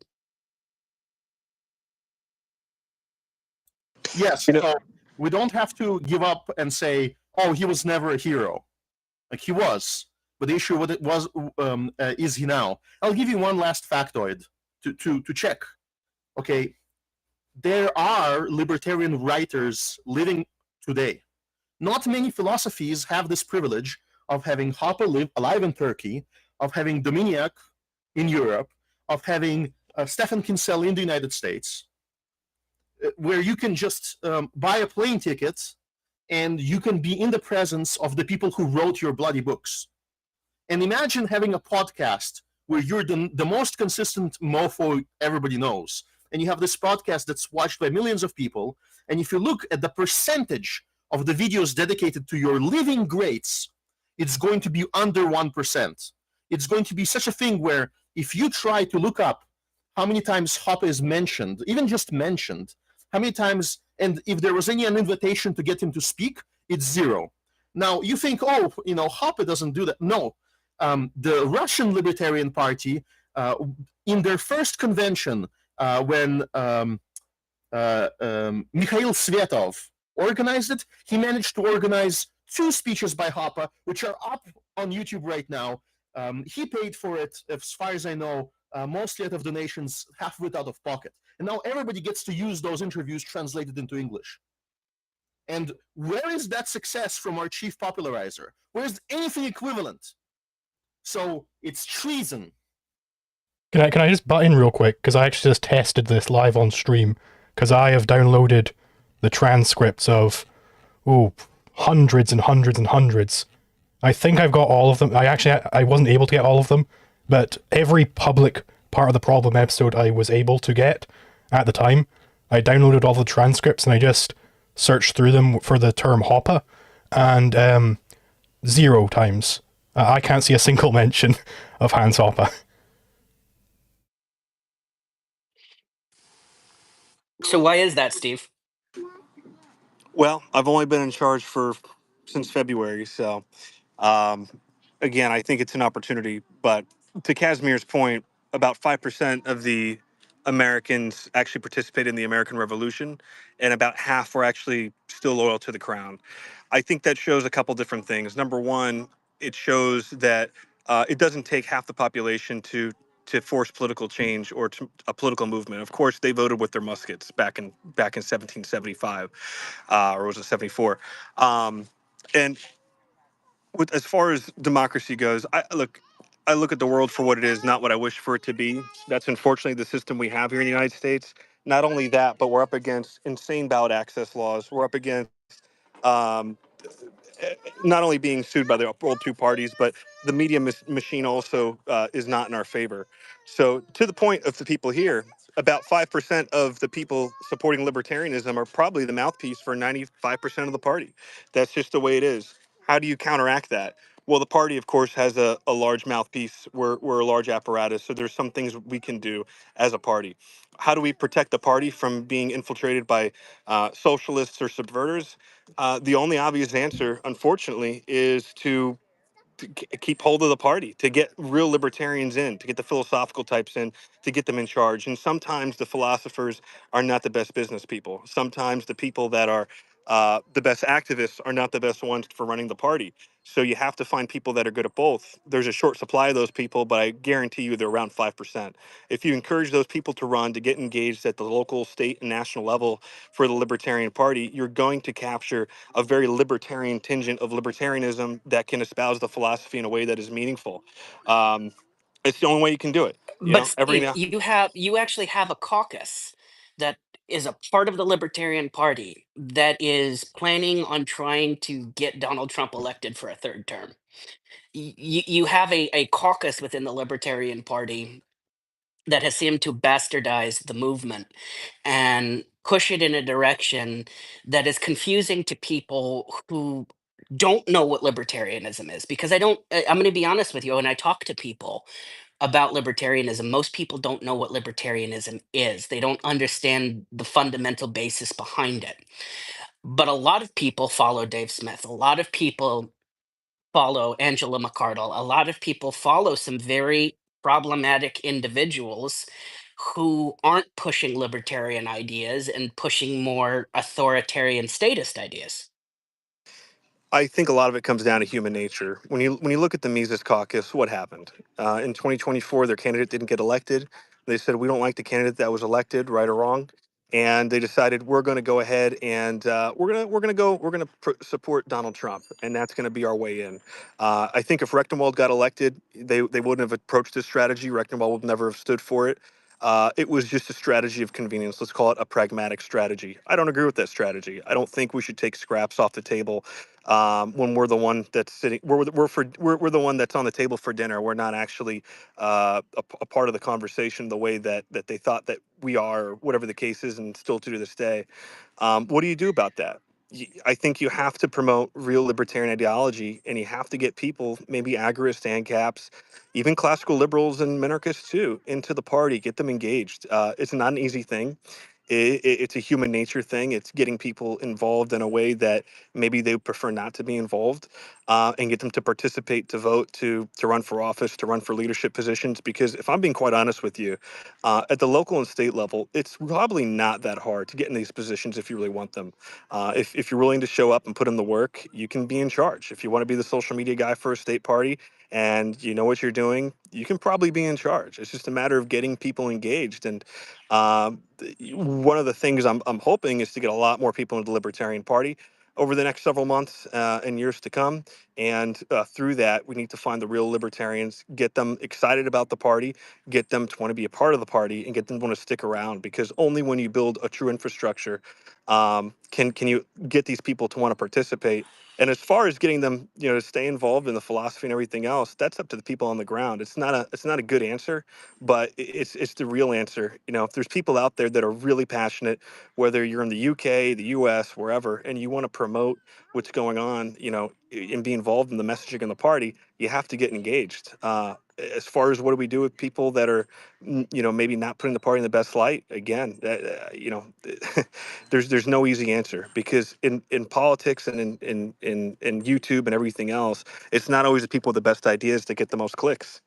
yes, so we don't have to give up and say, oh, he was never a hero. Like, he was, but the issue with it was, is he now? I'll give you one last factoid to check. Okay, there are libertarian writers living today. Not many philosophies have this privilege of having Hoppe alive in Turkey, of having Dominiak in Europe, of having Stephan Kinsella in the United States, where you can just buy a plane ticket and you can be in the presence of the people who wrote your bloody books. And imagine having a podcast where you're the most consistent mofo everybody knows. And you have this podcast that's watched by millions of people. And if you look at the percentage of the videos dedicated to your living greats, it's going to be under 1%. It's going to be such a thing where if you try to look up how many times Hoppe is mentioned, even just mentioned, how many times, and if there was an invitation to get him to speak, it's 0. Now, you think, oh, Hoppe doesn't do that. No. The Russian Libertarian Party, in their first convention, when Mikhail Svetov organized it, he managed to organize 2 speeches by Hoppe, which are up on YouTube right now. He paid for it, as far as I know, mostly out of donations, half of it out of pocket. And now everybody gets to use those interviews translated into English. And where is that success from our chief popularizer? Where is anything equivalent? So it's treason. Can I just butt in real quick? Because I actually just tested this live on stream. Because I have downloaded the transcripts of, hundreds and hundreds and hundreds. I think I've got all of them. I wasn't able to get all of them. But every public part of the problem episode I was able to get at the time, I downloaded all the transcripts and I just searched through them for the term Hoppe, and 0 times. I can't see a single mention of Hans Hoppe. So why is that, Steve? Well, I've only been in charge since February, so again, I think it's an opportunity. But to Casimir's point, about 5% of the Americans actually participated in the American Revolution, and about half were actually still loyal to the crown. I think that shows a couple different things. Number one, it shows that it doesn't take half the population to force political change or a political movement. Of course, they voted with their muskets back in 1775, or was it 74? And as far as democracy goes, I look at the world for what it is, not what I wish for it to be. That's unfortunately the system we have here in the United States. Not only that, but we're up against insane ballot access laws. We're up against um, not only being sued by the old 2 parties, but the media machine also is not in our favor. So, to the point of the people here, about 5% of the people supporting libertarianism are probably the mouthpiece for 95% of the party. That's just the way it is. How do you counteract that? Well, the party, of course, has a large mouthpiece. We're a large apparatus, so there's some things we can do as a party. How do we protect the party from being infiltrated by socialists or subverters? The only obvious answer, unfortunately, is to keep hold of the party, to get real libertarians in, to get the philosophical types in, to get them in charge. And sometimes the philosophers are not the best business people. Sometimes the people that are the best activists are not the best ones for running the party. So you have to find people that are good at both. There's a short supply of those people, but I guarantee you they're around 5%. If you encourage those people to run, to get engaged at the local, state, and national level for the Libertarian Party, you're going to capture a very libertarian contingent of libertarianism that can espouse the philosophy in a way that is meaningful. It's the only way you can do it. You But know, every Steve, now. you actually have a caucus that is a part of the Libertarian Party that is planning on trying to get Donald Trump elected for a third term. You have a caucus within the Libertarian Party that has seemed to bastardize the movement and push it in a direction that is confusing to people who don't know what libertarianism is. Because I'm going to be honest with you, when I talk to people about libertarianism, most people don't know what libertarianism is. They don't understand the fundamental basis behind it. But a lot of people follow Dave Smith. A lot of people follow Angela McArdle. A lot of people follow some very problematic individuals who aren't pushing libertarian ideas and pushing more authoritarian statist ideas. I think a lot of it comes down to human nature. When you look at the Mises Caucus, what happened in 2024? Their candidate didn't get elected. They said we don't like the candidate that was elected, right or wrong, and they decided we're going to go ahead and we're going to support Donald Trump, and that's going to be our way in. I think if Rechtenwald got elected, they wouldn't have approached this strategy. Rechtenwald would never have stood for it. It was just a strategy of convenience. Let's call it a pragmatic strategy. I don't agree with that strategy. I don't think we should take scraps off the table when we're the one that's sitting. We're the one that's on the table for dinner. We're not actually a part of the conversation the way that they thought that we are, or whatever the case is, and still to this day. What do you do about that? I think you have to promote real libertarian ideology, and you have to get people, maybe agorists, ANCAPs, even classical liberals and minarchists too, into the party. Get them engaged. It's not an easy thing. It's a human nature thing. It's getting people involved in a way that maybe they prefer not to be involved, and get them to participate, to vote, to run for office, to run for leadership positions. Because if I'm being quite honest with you, at the local and state level, it's probably not that hard to get in these positions if you really want them. If you're willing to show up and put in the work, you can be in charge. If you want to be the social media guy for a state party and you know what you're doing, you can probably be in charge. It's just a matter of getting people engaged. And one of the things I'm hoping is to get a lot more people into the Libertarian Party over the next several months and years to come. And through that, we need to find the real libertarians, get them excited about the party, get them to want to be a part of the party, and get them to want to stick around. Because only when you build a true infrastructure can you get these people to want to participate. And as far as getting them, to stay involved in the philosophy and everything else, that's up to the people on the ground. It's not a good answer, but it's the real answer. If there's people out there that are really passionate, whether you're in the UK, the US, wherever, and you want to promote what's going on, and be involved in the messaging in the party, you have to get engaged. As far as what do we do with people that are, maybe not putting the party in the best light, again, there's no easy answer, because in politics and in YouTube and everything else, it's not always the people with the best ideas that get the most clicks.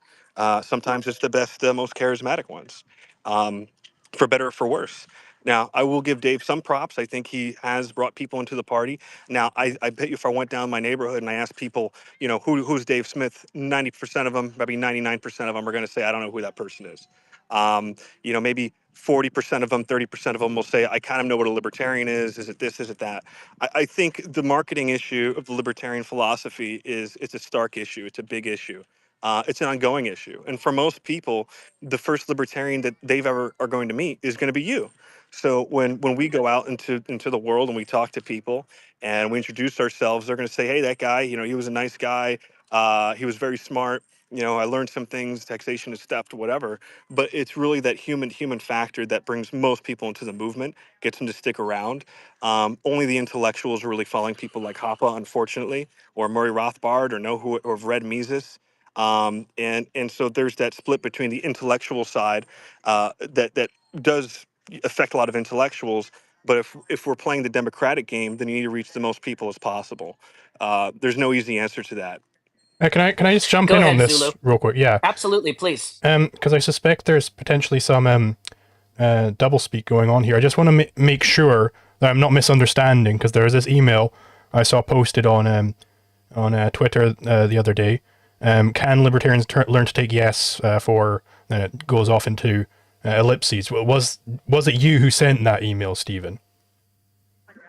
Sometimes it's the best, most charismatic ones, for better or for worse. Now, I will give Dave some props. I think he has brought people into the party. Now, I bet you if I went down my neighborhood and I asked people, who's Dave Smith, 90% of them, maybe 99% of them are going to say, I don't know who that person is. Maybe 40% of them, 30% of them will say, I kind of know what a libertarian is. Is it this? Is it that? I think the marketing issue of the libertarian philosophy it's a stark issue. It's a big issue. It's an ongoing issue. And for most people, the first libertarian that they've ever are going to meet is going to be you. So when we go out into the world and we talk to people and we introduce ourselves, they're going to say, hey, that guy, he was a nice guy. He was very smart. I learned some things, taxation is theft, whatever. But it's really that human factor that brings most people into the movement, gets them to stick around. Only the intellectuals are really following people like Hoppe, unfortunately, or Murray Rothbard, or have read Mises. And so there's that split between the intellectual side that does affect a lot of intellectuals. But if we're playing the democratic game, then you need to reach the most people as possible. There's no easy answer to that. Can I just jump Go in ahead, on this Zulu. real quick? Yeah. Absolutely, please. Because I suspect there's potentially some doublespeak going on here. I just want to make sure that I'm not misunderstanding, because there was this email I saw posted on Twitter the other day. Can libertarians learn to take yes for? Then it goes off into ellipses. Was it you who sent that email, Stephen?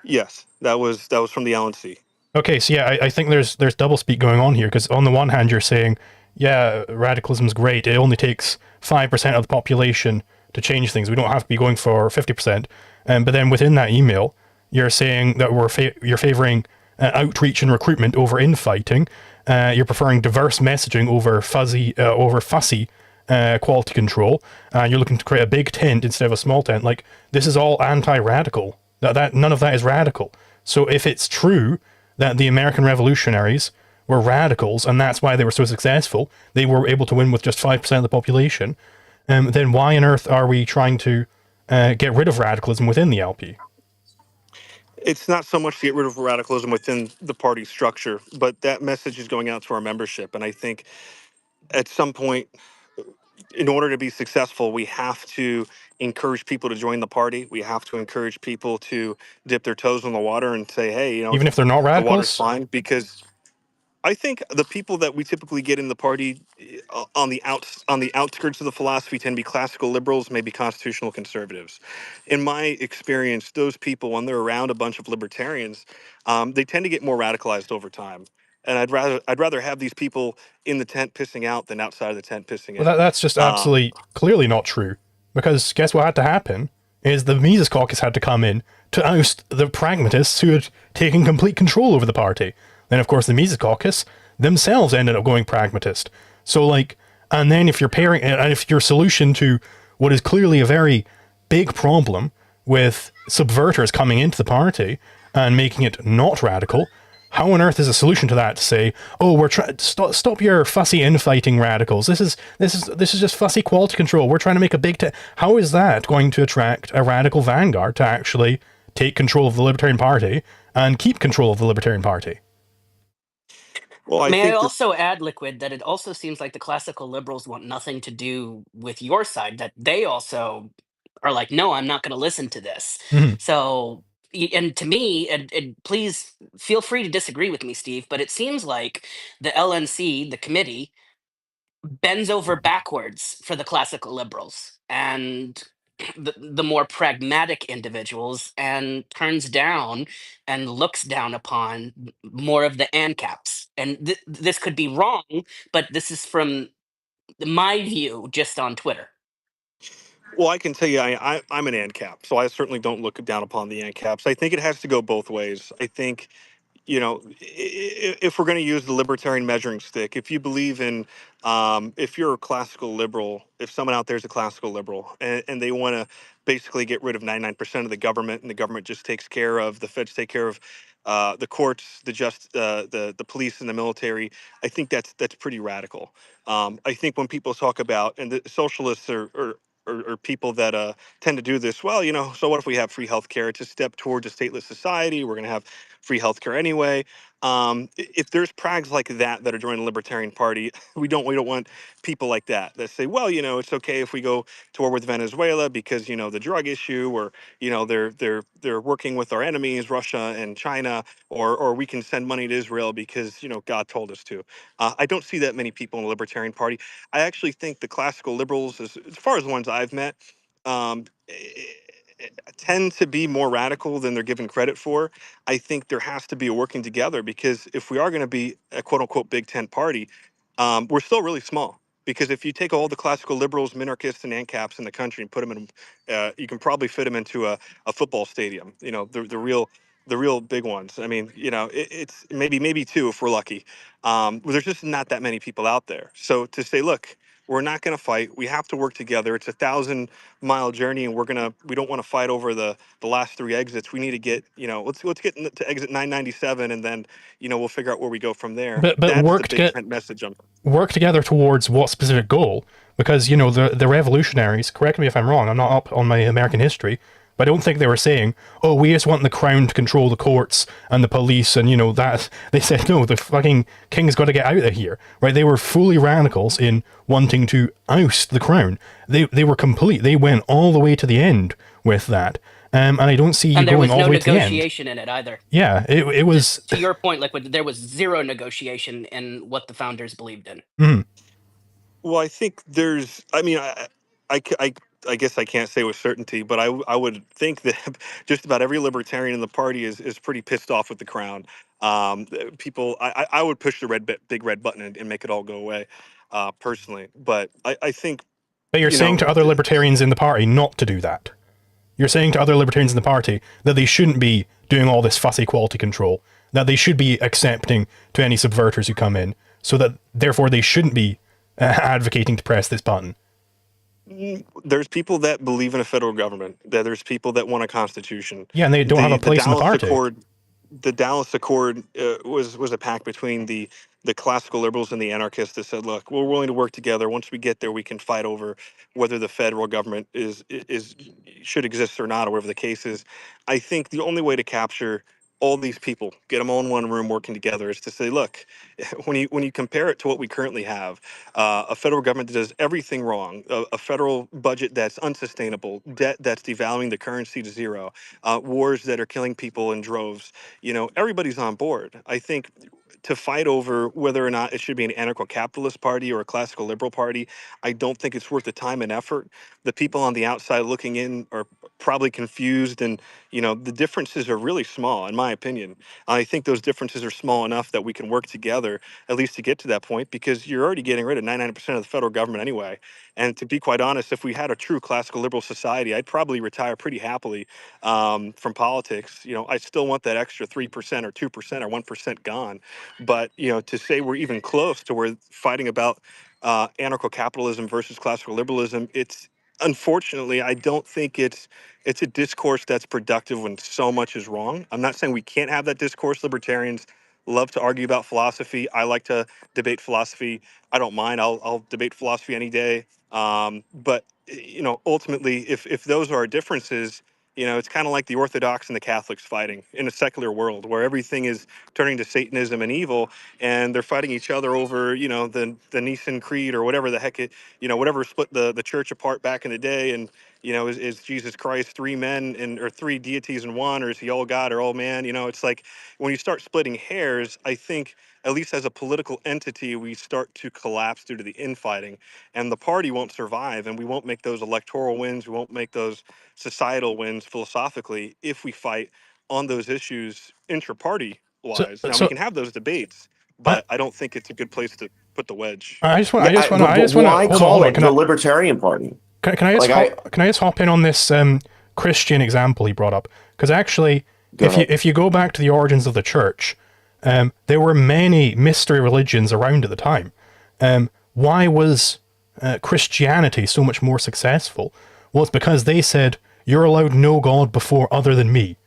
Yes, that was from the LNC. Okay, so yeah, I think there's doublespeak going on here, because on the one hand you're saying, yeah, radicalism's great. It only takes 5% of the population to change things. We don't have to be going for 50%. But then within that email, you're saying that you're favoring outreach and recruitment over infighting. You're preferring diverse messaging over fussy quality control. You're looking to create a big tent instead of a small tent. Like, this is all anti-radical. That none of that is radical. So if it's true that the American revolutionaries were radicals and that's why they were so successful, they were able to win with just 5% of the population, then why on earth are we trying to get rid of radicalism within the LP? It's not so much to get rid of radicalism within the party structure, but that message is going out to our membership. And I think at some point, in order to be successful, we have to encourage people to join the party. We have to encourage people to dip their toes in the water and say, hey, Even if they're not the water's radicals? fine. Because I think the people that we typically get in the party on the outskirts of the philosophy tend to be classical liberals, maybe constitutional conservatives. In my experience, those people, when they're around a bunch of libertarians, they tend to get more radicalized over time. And I'd rather have these people in the tent pissing out than outside of the tent pissing Well, in. that's just absolutely clearly not true. Because guess what had to happen is the Mises Caucus had to come in to oust the pragmatists who had taken complete control over the party. Then, of course, the Mises Caucus themselves ended up going pragmatist. So, like, and then if your solution to what is clearly a very big problem with subverters coming into the party and making it not radical, how on earth is a solution to that to say, oh, we're trying stop your fussy infighting radicals. This is just fussy quality control. We're trying to make a big how is that going to attract a radical vanguard to actually take control of the Libertarian Party and keep control of the Libertarian Party? Well, May I think also add, Liquid, that it also seems like the classical liberals want nothing to do with your side, that they also are like, no, I'm not going to listen to this. Mhm. So, and to me, and please feel free to disagree with me, Steve, but it seems like the LNC, the committee, bends over backwards for the classical liberals and the more pragmatic individuals, and turns down and looks down upon more of the ANCAPs. And this could be wrong, but this is from my view just on Twitter. Well, I can tell you, I'm an ANCAP, so I certainly don't look down upon the ANCAPs. I think it has to go both ways. I think, if we're going to use the libertarian measuring stick, if you believe in, if you're a classical liberal, if someone out there is a classical liberal and they want to basically get rid of 99% of the government, and the government just takes care of, the feds take care of the courts, the police and the military, I think that's pretty radical. I think when people talk about, and the socialists or people that tend to do this, well, so what if we have free healthcare? It's a step towards a stateless society. We're going to have free healthcare anyway. If there's prags like that are joining the Libertarian Party, we don't want people like that say, well, it's okay if we go to war with Venezuela because the drug issue, or they're working with our enemies, Russia and China, or we can send money to Israel because God told us to. I don't see that many people in the Libertarian Party. I actually think the classical liberals, as far as the ones I've met, tend to be more radical than they're given credit for. I think there has to be a working together, because if we are going to be a quote unquote big tent party, we're still really small. Because if you take all the classical liberals, minarchists, and ANCAPs in the country and put them in, you can probably fit them into a football stadium. The real big ones. I mean, it's maybe two if we're lucky. There's just not that many people out there. So to say, look, we're not going to fight. We have to work together. It's a 1,000-mile journey, and we don't want to fight over the last three exits. We need to get, let's get to exit 997, and then, we'll figure out where we go from there. But That's work the big message. Work together towards what specific goal? Because, the revolutionaries, correct me if I'm wrong, I'm not up on my American history, but I don't think they were saying, oh, we just want the crown to control the courts and the police, and, that. They said, no, the fucking king's got to get out of here, right? They were fully radicals in wanting to oust the crown. They were complete. They went all the way to the end with that. and I don't see you And there going was all no the way to the end. negotiation in it either. Yeah, it was. To your point, like there was zero negotiation in what the founders believed in. Mhm. Well, I think there's. I mean, I guess I can't say with certainty, but I would think that just about every libertarian in the party is pretty pissed off with the crown. People, I would push the big red button and make it all go away, personally. But I think, But you're you saying know, to other libertarians in the party not to do that. You're saying to other libertarians in the party that they shouldn't be doing all this fussy quality control, that they should be accepting to any subverters who come in, so that therefore they shouldn't be advocating to press this button. there's people that believe in a federal government. That there's people that want a constitution. Yeah, and they don't have a place in the Dallas party. Accord, the Dallas Accord was a pact between the classical liberals and the anarchists that said, look, we're willing to work together. Once we get there, we can fight over whether the federal government is should exist or not, or whatever the case is. I think the only way to capture all these people, get them all in one room working together, is to say, look, when you compare it to what we currently have, a federal government that does everything wrong, a federal budget that's unsustainable, debt that's devaluing the currency to zero, wars that are killing people in droves, everybody's on board. I think to fight over whether or not it should be an anarcho-capitalist party or a classical liberal party, I don't think it's worth the time and effort. The people on the outside looking in are probably confused, and the differences are really small, in my opinion. I think those differences are small enough that we can work together, at least to get to that point, because you're already getting rid of 99% of the federal government anyway. And to be quite honest, if we had a true classical liberal society, I'd probably retire pretty happily from politics. I still want that extra 3% or 2% or 1% gone. But to say we're even close to we're fighting about anarcho-capitalism versus classical liberalism, it's unfortunately, I don't think it's a discourse that's productive when so much is wrong. I'm not saying we can't have that discourse. Libertarians love to argue about philosophy. I like to debate philosophy. I don't mind. I'll debate philosophy any day. But ultimately, if those are our differences, it's kind of like the Orthodox and the Catholics fighting in a secular world where everything is turning to Satanism and evil, and they're fighting each other over, the Nicene Creed or whatever the heck whatever split the church apart back in the day. And is Jesus Christ three men or three deities in one, or is he all God or all man? It's like when you start splitting hairs, I think at least as a political entity, we start to collapse due to the infighting, and the party won't survive, and we won't make those electoral wins. We won't make those societal wins philosophically if we fight on those issues intra-party wise. Now we can have those debates, but I don't think it's a good place to put the wedge. I just want to. Why call it the Libertarian Party? Can I just hop in on this Christian example he brought up? Because actually, if you go back to the origins of the church, there were many mystery religions around at the time. Why was Christianity so much more successful? Well, it's because they said, you're allowed no God before other than me,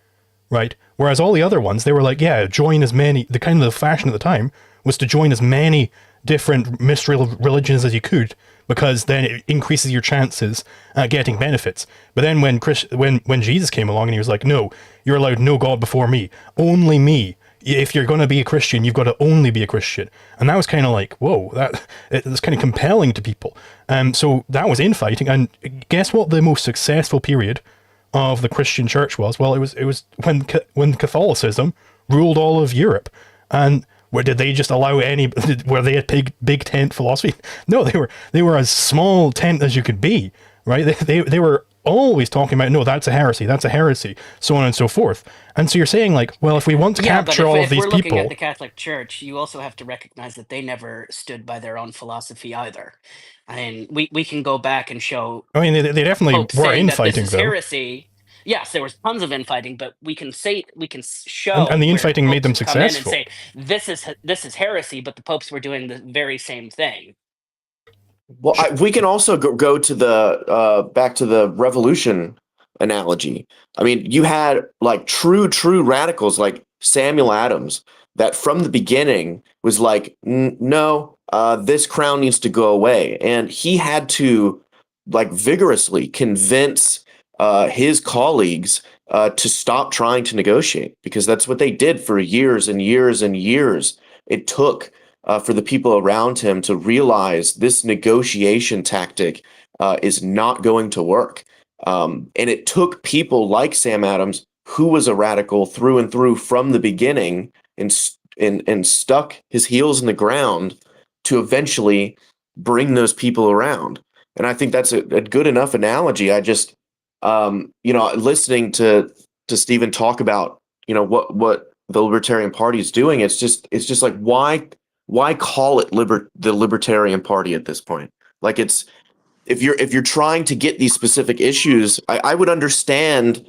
right? Whereas all the other ones, they were like, yeah, join as many, the kind of the fashion at the time was to join as many different mystery religions as you could, because then it increases your chances at getting benefits. But then when Jesus came along and he was like, no, you're allowed no God before me, only me. If you're going to be a Christian, you've got to only be a Christian. And that was kind of like, whoa, it's kind of compelling to people. So that was infighting. And guess what the most successful period of the Christian church was? Well, it was when Catholicism ruled all of Europe. And where did they just allow were they a big tent philosophy? No, they were as small tent as you could be, right? They were always talking about, no, that's a heresy, so on and so forth. And so you're saying, like, well, if we want to capture all of these people... If we're looking at the Catholic Church, you also have to recognize that they never stood by their own philosophy either. I mean, we can go back and show... I mean, they definitely were infighting, this is though. Heresy. Yes, there was tons of infighting, but we can show... And the infighting made them successful. Come in and say, this is heresy, but the popes were doing the very same thing. Well, we can also go to the back to the revolution analogy. I mean, you had like true radicals like Samuel Adams that from the beginning was like, no, this crown needs to go away. And he had to like vigorously convince his colleagues to stop trying to negotiate, because that's what they did for years and years and years. It took for the people around him to realize this negotiation tactic is not going to work. And it took people like Sam Adams, who was a radical through and through from the beginning, and stuck his heels in the ground to eventually bring those people around. And I think that's a good enough analogy. I just, listening to Stephen talk about, what the Libertarian Party is doing, it's just like, why call it the Libertarian Party at this point? Like, it's, if you're trying to get these specific issues, I would understand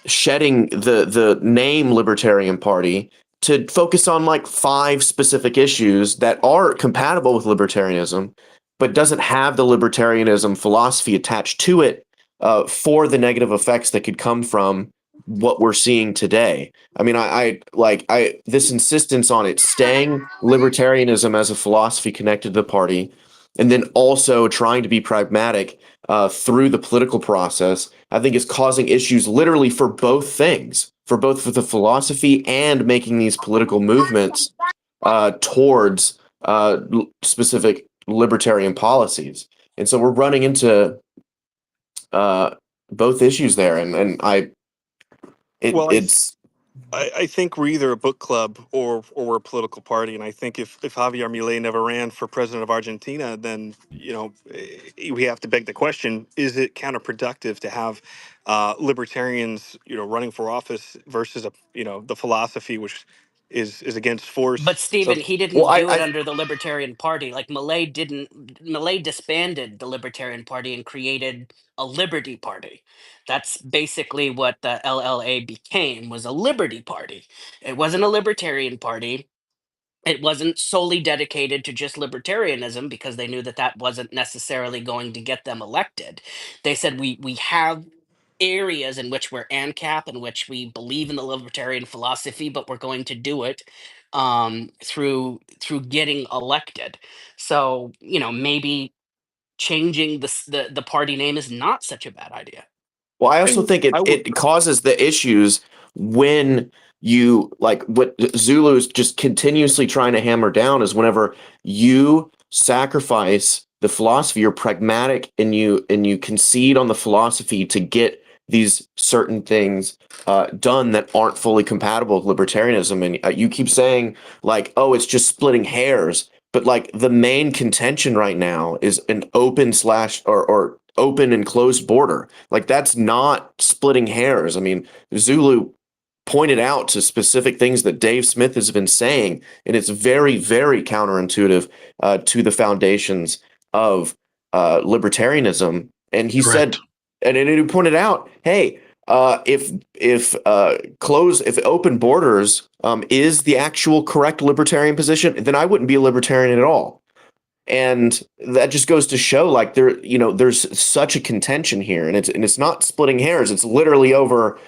shedding the name Libertarian Party to focus on like 5 specific issues that are compatible with libertarianism, but doesn't have the libertarianism philosophy attached to it for the negative effects that could come from what we're seeing today. I mean, I this insistence on it staying libertarianism as a philosophy connected to the party, and then also trying to be pragmatic through the political process, I think is causing issues literally for both things, for the philosophy and making these political movements towards specific libertarian policies. And so we're running into both issues there. And it's I think we're either a book club or we're a political party, and I think if Javier Milei never ran for president of Argentina, then we have to beg the question: is it counterproductive to have libertarians running for office versus the philosophy which is against force? But Stephen, So he didn't well, do it I under the Libertarian Party. Like Milei didn't. Milei disbanded the Libertarian Party and created a Liberty Party. That's basically what the LLA became, was a Liberty Party. It wasn't a Libertarian Party. It wasn't solely dedicated to just libertarianism, because they knew that that wasn't necessarily going to get them elected. They said we have areas in which we're ANCAP, in which we believe in the libertarian philosophy, but we're going to do it through getting elected. So maybe changing the party name is not such a bad idea. Well, I also think I would. it causes the issues when you, like, what Zulu's just continuously trying to hammer down is whenever you sacrifice the philosophy, you're pragmatic, and you concede on the philosophy to get these certain things done that aren't fully compatible with libertarianism. And you keep saying like, oh, it's just splitting hairs. But like the main contention right now is an open slash or open and closed border. Like that's not splitting hairs. I mean, Zulu pointed out to specific things that Dave Smith has been saying, and it's very, very counterintuitive to the foundations of libertarianism. And he Correct. said, and he pointed out, hey, if open borders is the actual correct libertarian position, then I wouldn't be a libertarian at all. And that just goes to show, like, there's such a contention here, and it's not splitting hairs. It's literally over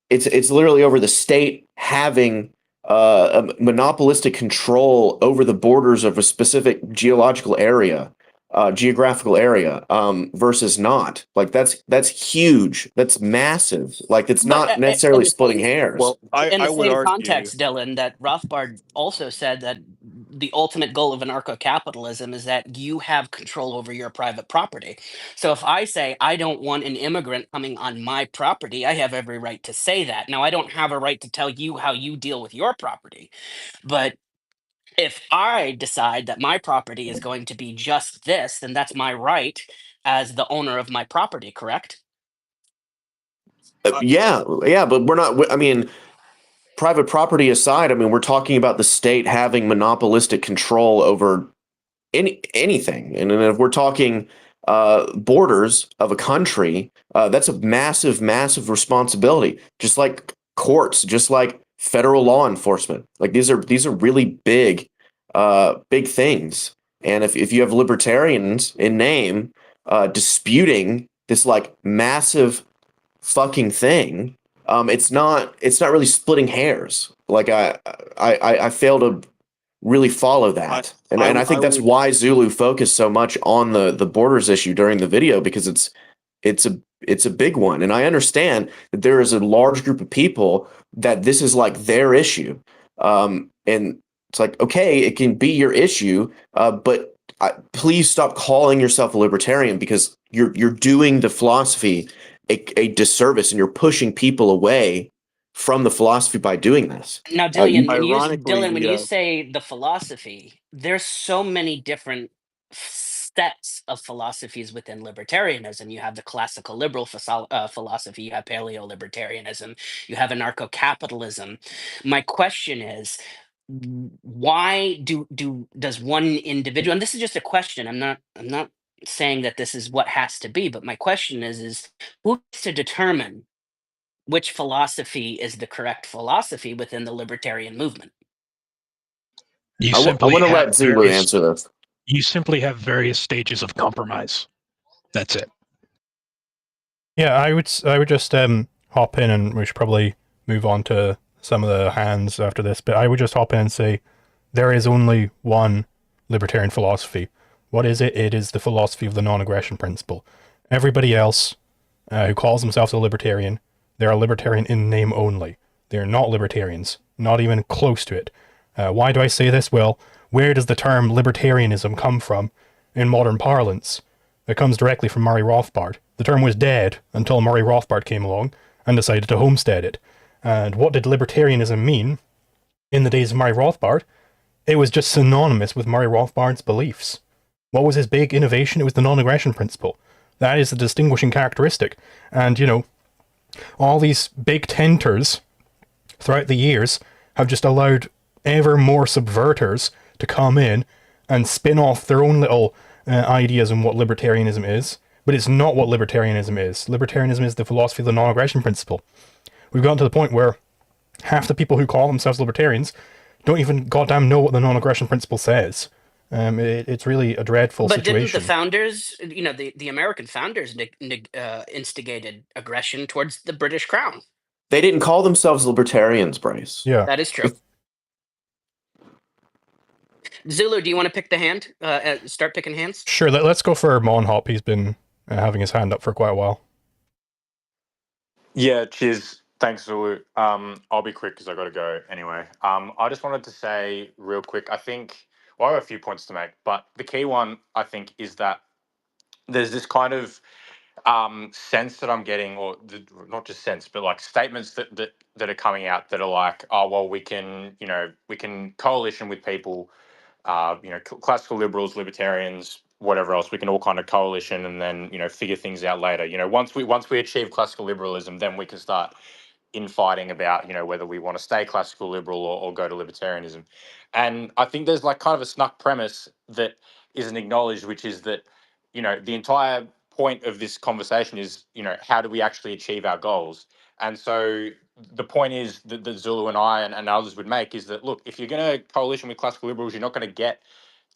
it's literally over the state having a monopolistic control over the borders of a specific geographical area versus not. Like that's huge. That's massive. Like it's But not necessarily in splitting hairs. Well, in I the would same argue. context, Dylan, that Rothbard also said that the ultimate goal of anarcho-capitalism is that you have control over your private property. So if I say I don't want an immigrant coming on my property, I have every right to say that. Now, I don't have a right to tell you how you deal with your property, but if I decide that my property is going to be just this, then that's my right as the owner of my property, correct? Yeah, but we're not. I mean, private property aside, I mean, we're talking about the state having monopolistic control over anything, and then if we're talking borders of a country, that's a massive, massive responsibility. Just like courts, just like federal law enforcement. Like these are really big, big things. And if you have libertarians in name disputing this like massive fucking thing, it's not really splitting hairs. Like I fail to really follow that. And I think that's why Zulu focused so much on the borders issue during the video, because it's a big one. And I understand that there is a large group of people that this is like their issue. And it's like, okay, it can be your issue, but please stop calling yourself a libertarian, because you're doing the philosophy a disservice, and you're pushing people away from the philosophy by doing this. Now, You, Dylan, when Ironically, you say the philosophy, there's so many different sets of philosophies within libertarianism. You have the classical liberal philosophy, you have paleo libertarianism, you have anarcho-capitalism. My question is, why does one individual, and this is just a question, I'm not saying that this is what has to be, but my question is who gets to determine which philosophy is the correct philosophy within the libertarian movement? You I simply want to have let Zulu various answer this. you simply have various stages of compromise. That's it. Yeah, I would just hop in, and we should probably move on to some of the hands after this. But I would just hop in and say there is only one libertarian philosophy. What is it? It is the philosophy of the non-aggression principle. Everybody else who calls themselves a libertarian, they're a libertarian in name only. They're not libertarians, not even close to it. Why do I say this? Well, where does the term libertarianism come from in modern parlance? It comes directly from Murray Rothbard. The term was dead until Murray Rothbard came along and decided to homestead it. And what did libertarianism mean in the days of Murray Rothbard? It was just synonymous with Murray Rothbard's beliefs. What was his big innovation? It was the non-aggression principle. That is the distinguishing characteristic. And, you know, all these big tenters throughout the years have just allowed ever more subverters to come in and spin off their own little ideas on what libertarianism is. But it's not what libertarianism is. Libertarianism is the philosophy of the non-aggression principle. We've gotten to the point where half the people who call themselves libertarians don't even goddamn know what the non-aggression principle says. It's really a dreadful But didn't the situation. founders, the American founders instigated aggression towards the British Crown? They didn't call themselves libertarians, Bryce. Yeah. That is true. Zulu, do you want to pick the hand? Start picking hands? Sure, let's go for Monhop. He's been having his hand up for quite a while. Yeah, cheers. Thanks, Zulu. I'll be quick because I got to go anyway. I just wanted to say real quick, I think, well, I have a few points to make, but the key one, I think, is that there's this kind of sense that I'm getting, or not just sense, but like statements that are coming out that are like, oh, well, we can coalition with people, classical liberals, libertarians, whatever else. We can all kind of coalition and then, figure things out later. Once we achieve classical liberalism, then we can start infighting about, whether we want to stay classical liberal or go to libertarianism. And I think there's like kind of a snuck premise that isn't acknowledged, which is that, the entire point of this conversation is, how do we actually achieve our goals? And so the point is that Zulu and I and others would make is that, look, if you're going to coalition with classical liberals, you're not going to get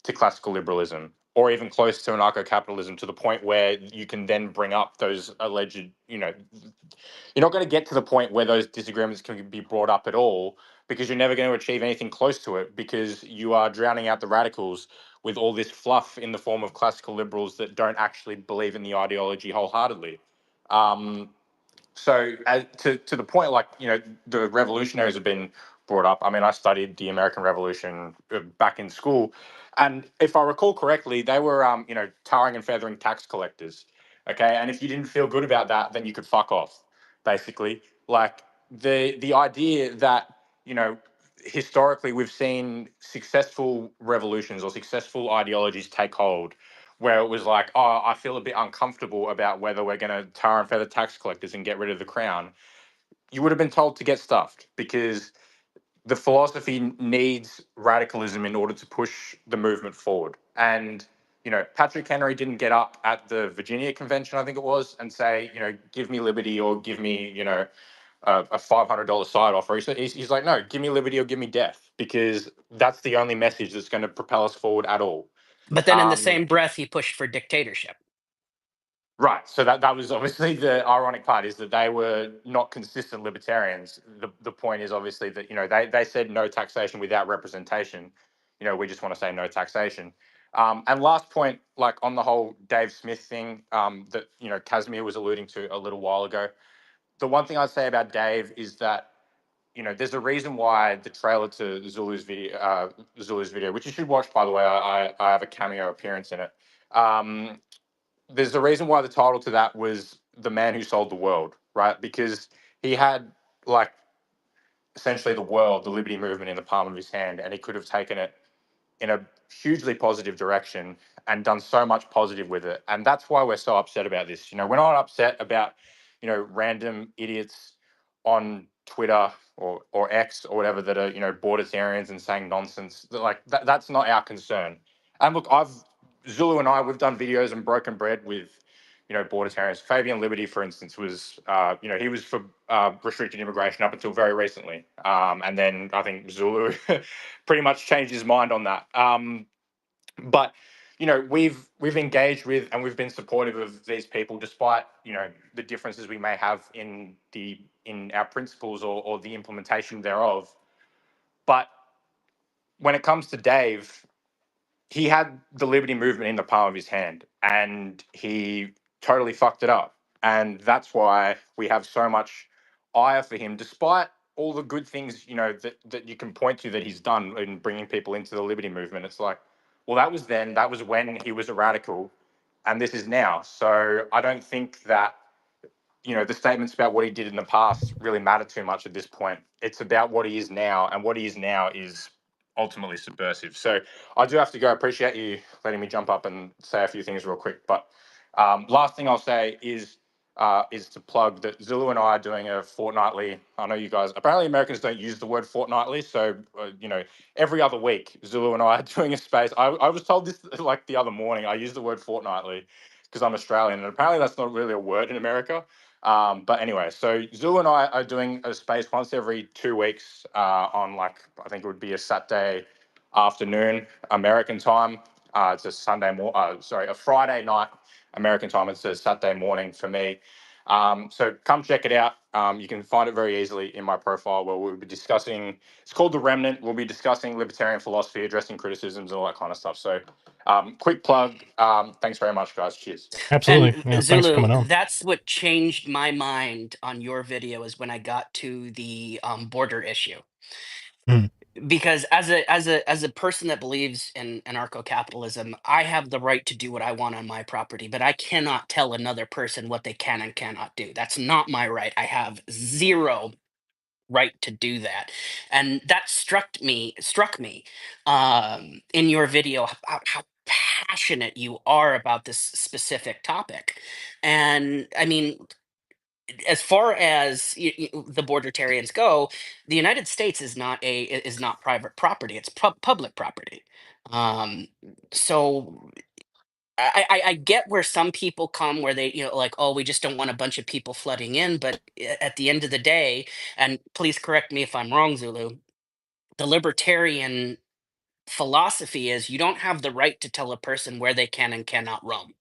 to classical liberalism or even close to anarcho-capitalism to the point where you can then bring up those alleged, you're not going to get to the point where those disagreements can be brought up at all, because you're never going to achieve anything close to it, because you are drowning out the radicals with all this fluff in the form of classical liberals that don't actually believe in the ideology wholeheartedly. So to the point, like, the revolutionaries have been brought up. I mean, I studied the American Revolution back in school, and if I recall correctly, they were tarring and feathering tax collectors. Okay, and if you didn't feel good about that, then you could fuck off. Basically, like the idea that, historically we've seen successful revolutions or successful ideologies take hold, where it was like, oh, I feel a bit uncomfortable about whether we're going to tar and feather tax collectors and get rid of the crown. You would have been told to get stuffed, because the philosophy needs radicalism in order to push the movement forward. And, Patrick Henry didn't get up at the Virginia Convention, I think it was, and say, give me liberty or give me, a $500 side offer. He's like, no, give me liberty or give me death, because that's the only message that's going to propel us forward at all. But then in the same breath, he pushed for dictatorship. Right. So that was obviously the ironic part, is that they were not consistent libertarians. The point is obviously that, they said no taxation without representation. We just want to say no taxation. And last point, like on the whole Dave Smith thing, that, Casimir was alluding to a little while ago. The one thing I'd say about Dave is that there's a reason why the trailer to Zulu's video, which you should watch, by the way. I have a cameo appearance in it. There's a reason why the title to that was "The Man Who Sold the World," right? Because he had like essentially the world, the liberty movement, in the palm of his hand, and he could have taken it in a hugely positive direction and done so much positive with it. And that's why we're so upset about this. We're not upset about, random idiots on Twitter or X or whatever that are, bordertarians and saying nonsense. Like that's not our concern. And look, Zulu and we've done videos and broken bread with, bordertarians. Fabian Liberty, for instance, was, he was for restricted immigration up until very recently. And then I think Zulu pretty much changed his mind on that. But we've engaged with and we've been supportive of these people, despite the differences we may have in our principles or the implementation thereof. But when it comes to Dave, he had the liberty movement in the palm of his hand, and he totally fucked it up. And that's why we have so much ire for him, despite all the good things that you can point to that he's done in bringing people into the liberty movement. It's like, well, that was then. That was when he was a radical, and this is now. So I don't think that the statements about what he did in the past really matter too much at this point. It's about what he is now, and what he is now is ultimately subversive. So I do have to go. I appreciate you letting me jump up and say a few things real quick. But last thing I'll say is to plug that Zulu and I are doing a fortnightly. I know you guys, apparently Americans don't use the word fortnightly. So, every other week, Zulu and I are doing a space. I was told this like the other morning. I use the word fortnightly because I'm Australian, and apparently that's not really a word in America. But anyway, so Zulu and I are doing a space once every 2 weeks on I think it would be a Saturday afternoon American time. It's a Friday night American time. It's a Saturday morning for me. So come check it out. You can find it very easily in my profile, where we'll be discussing, it's called The Remnant. We'll be discussing libertarian philosophy, addressing criticisms and all that kind of stuff. So quick plug. Thanks very much, guys. Cheers. Absolutely. And Yeah, thanks for coming Zulu, on. that's what changed my mind on your video, is when I got to the border issue. Mhm. Because as a person that believes in anarcho-capitalism, I have the right to do what I want on my property, but I cannot tell another person what they can and cannot do. That's not my right. I have zero right to do that. And that struck me in your video, about how passionate you are about this specific topic. And I mean, as far as the bordertarians go, the United States is not private property; it's public property. Um, so I get where some people come, where they like, oh, we just don't want a bunch of people flooding in. But at the end of the day, and please correct me if I'm wrong, Zulu, the libertarian philosophy is you don't have the right to tell a person where they can and cannot roam.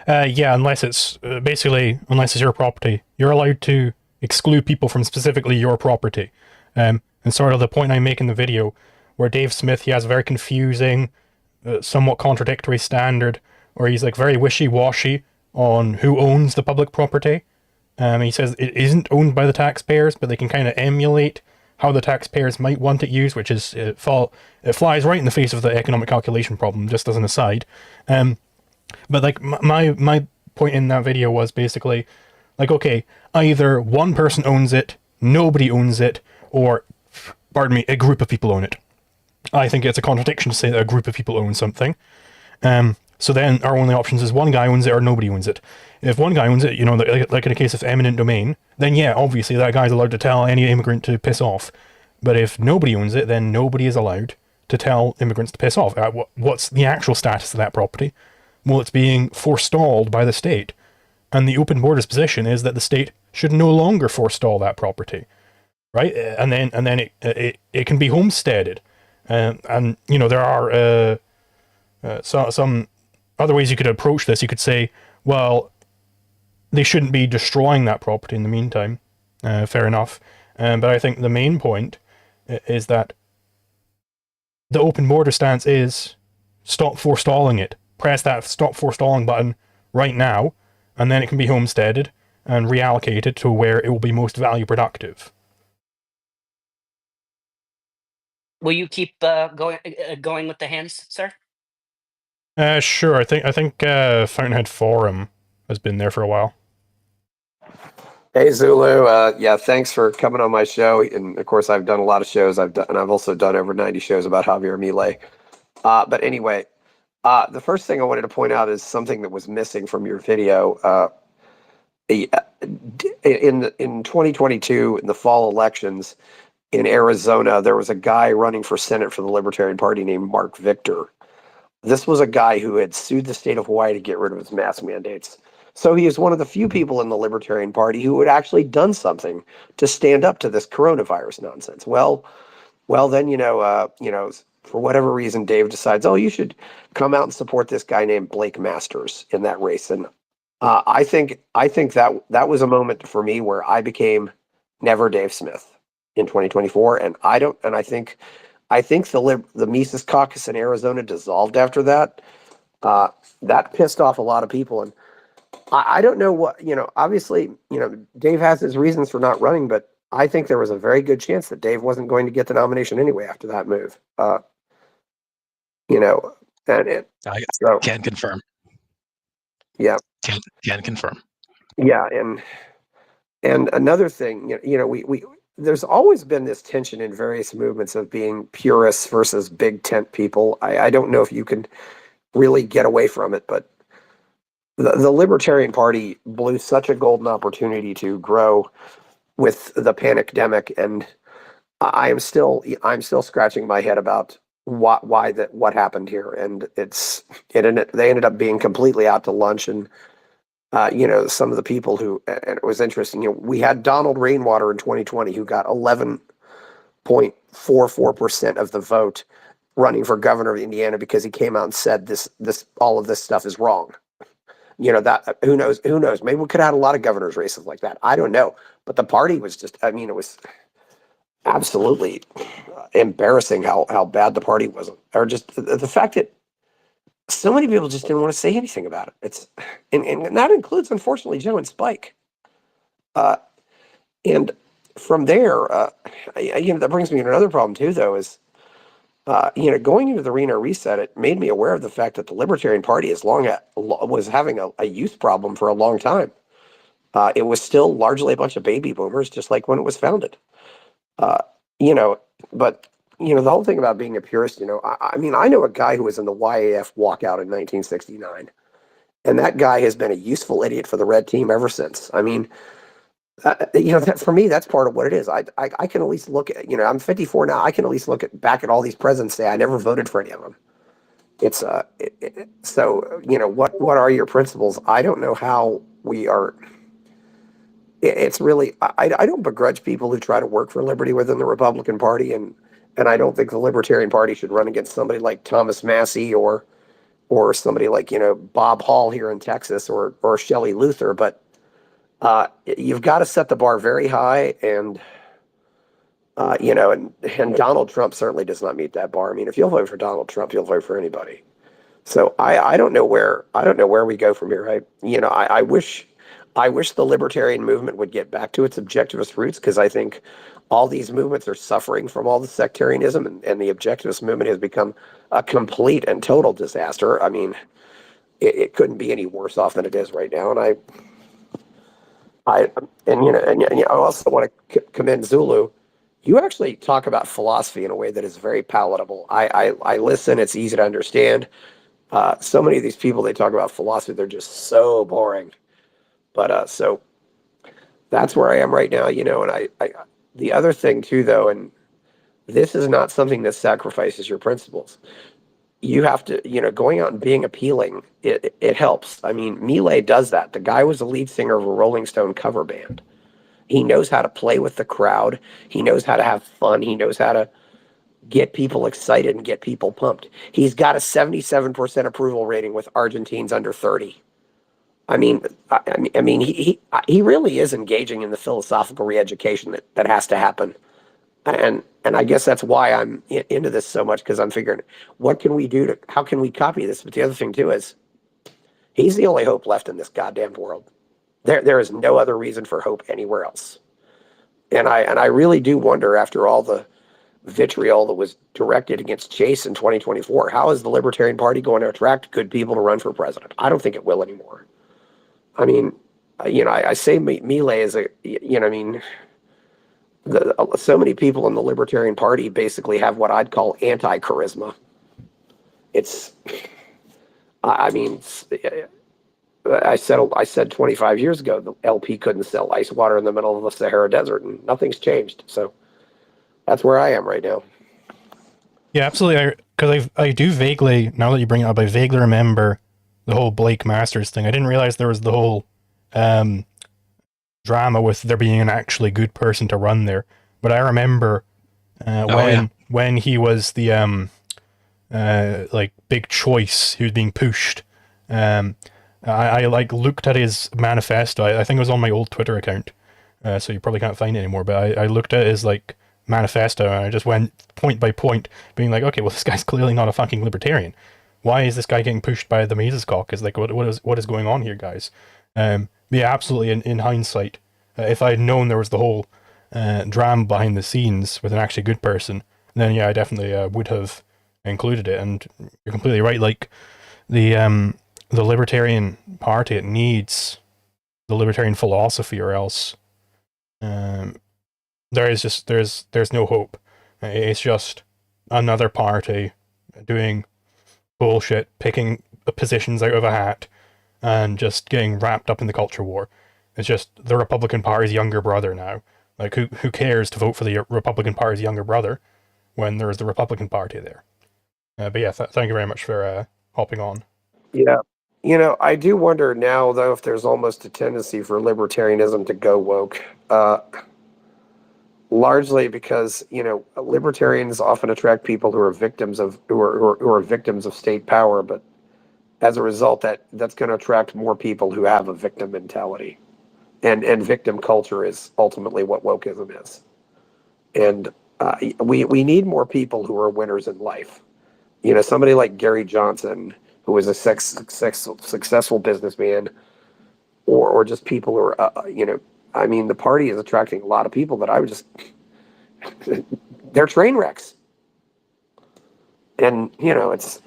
Yeah, unless it's unless it's your property, you're allowed to exclude people from specifically your property. And sort of the point I make in the video, where Dave Smith, he has a very confusing, somewhat contradictory standard, where he's like very wishy-washy on who owns the public property. He says it isn't owned by the taxpayers, but they can kind of emulate how the taxpayers might want it used, which is it flies right in the face of the economic calculation problem, just as an aside. But like my point in that video was basically like, okay, either one person owns it, nobody owns it, or, pardon me, a group of people own it. I think it's a contradiction to say that a group of people own something. So then our only options is one guy owns it or nobody owns it. If one guy owns it, like in a case of eminent domain, then yeah, obviously that guy's allowed to tell any immigrant to piss off. But if nobody owns it, then nobody is allowed to tell immigrants to piss off. What's the actual status of that property? Well, it's being forestalled by the state. And the Open Borders position is that the state should no longer forestall that property, right? And then it can be homesteaded. And there are some other ways you could approach this. You could say, well, they shouldn't be destroying that property in the meantime. Fair enough. But I think the main point is that the Open Border stance is stop forestalling it. Press that stop forestalling button right now, and then it can be homesteaded and reallocated to where it will be most value productive. Will you keep going with the hands, sir? Sure. I think Fountainhead Forum has been there for a while. Hey Zulu, yeah, thanks for coming on my show. And of course, I've done a lot of shows. I've also done over 90 shows about Javier Milei. But anyway, the first thing I wanted to point out is something that was missing from your video. In 2022, in the fall elections in Arizona, there was a guy running for Senate for the Libertarian Party named Mark Victor. This was a guy who had sued the state of Hawaii to get rid of his mask mandates. So he is one of the few people in the Libertarian Party who had actually done something to stand up to this coronavirus nonsense. Well, then for whatever reason, Dave decides, oh, you should come out and support this guy named Blake Masters in that race. And I think that was a moment for me where I became never Dave Smith in 2024, and I think the Mises Caucus in Arizona dissolved after that. That pissed off a lot of people, and I don't know what, obviously, Dave has his reasons for not running, but I think there was a very good chance that Dave wasn't going to get the nomination anyway after that move. I So can confirm. yeah, Can confirm. yeah, and another thing, we there's always been this tension in various movements of being purists versus big tent people. I don't know if you can really get away from it, but the Libertarian Party blew such a golden opportunity to grow with the pandemic, and I'm still scratching my head about what happened here, and they ended up being completely out to lunch, and some of the people who, and it was interesting. We had Donald Rainwater in 2020 who got 11.44% of the vote running for governor of Indiana because he came out and said all of this stuff is wrong. That who knows? Maybe we could have had a lot of governors races like that. I don't know. But the party was just, it was absolutely embarrassing how bad the party was. Or just the fact that so many people just didn't want to say anything about it. And that includes, unfortunately, Joe and Spike. And from there, that brings me to another problem too, though, is going into the Reno reset, it made me aware of the fact that the Libertarian Party was having a youth problem for a long time. It was still largely a bunch of baby boomers, just like when it was founded. But the whole thing about being a purist, I know a guy who was in the YAF walkout in 1969, and that guy has been a useful idiot for the red team ever since. That, for me, that's part of what it is. I can at least look at, I'm 54 now. I can at least look back at all these presidents and say I never voted for any of them. It's so what are your principles? I don't know how we are. It's really I don't begrudge people who try to work for liberty within the Republican Party, and I don't think the Libertarian Party should run against somebody like Thomas Massey or somebody like Bob Hall here in Texas or Shelley Luther, but you've got to set the bar very high, and and Donald Trump certainly does not meet that bar. If you'll vote for Donald Trump, you'll vote for anybody. So I don't know where we go from here. I wish the libertarian movement would get back to its objectivist roots, because I think all these movements are suffering from all the sectarianism, and the objectivist movement has become a complete and total disaster. It couldn't be any worse off than it is right now, and I also want to commend Zulu. You actually talk about philosophy in a way that is very palatable. I listen. It's easy to understand. So many of these people, they talk about philosophy, they're just so boring. But so that's where I am right now, and I the other thing too, though, and this is not something that sacrifices your principles. You have to, going out and being appealing, it helps. Milei does that. The guy was the lead singer of a Rolling Stone cover band. He knows how to play with the crowd. He knows how to have fun. He knows how to get people excited and get people pumped. He's got a 77% approval rating with Argentines under 30. He really is engaging in the philosophical re-education that has to happen. And I guess that's why I'm into this so much, because I'm figuring, what can we do how can we copy this? But the other thing too is, he's the only hope left in this goddamn world. There is no other reason for hope anywhere else. And I really do wonder, after all the vitriol that was directed against Chase in 2024. How is the Libertarian Party going to attract good people to run for president? I don't think it will anymore. I mean, I say Milei is so many people in the Libertarian Party basically have what I'd call anti-charisma. I said 25 years ago, the LP couldn't sell ice water in the middle of the Sahara Desert, and nothing's changed. So that's where I am right now. Yeah, absolutely. Because I do vaguely, now that you bring it up, I vaguely remember the whole Blake Masters thing. I didn't realize there was the whole drama with there being an actually good person to run there. But I remember when he was the like big choice, he was being pushed. I like looked at his manifesto. I think it was on my old Twitter account, so you probably can't find it anymore. But I looked at his like manifesto and I just went point by point, being like, okay, well, this guy's clearly not a fucking libertarian. Why is this guy getting pushed by the Mises caucus? Like, what is going on here, guys? Yeah, absolutely. In hindsight, if I had known there was the whole drama behind the scenes with an actually good person, then yeah, I definitely would have included it. And you're completely right. Like the Libertarian Party, it needs the libertarian philosophy, or else there's no hope. It's just another party doing bullshit, picking positions out of a hat, and just getting wrapped up in the culture war. It's just the Republican Party's younger brother now. Like, who cares to vote for the Republican Party's younger brother when there's the Republican Party there? But yeah, thank you very much for hopping on. Yeah. I do wonder now, though, if there's almost a tendency for libertarianism to go woke. Largely because, libertarians often attract people who are victims of state power, but as a result, that's going to attract more people who have a victim mentality. And victim culture is ultimately what wokeism is. And we need more people who are winners in life. Somebody like Gary Johnson, who was a successful businessman, or just people who are, the party is attracting a lot of people that I would just, they're train wrecks. And, it's,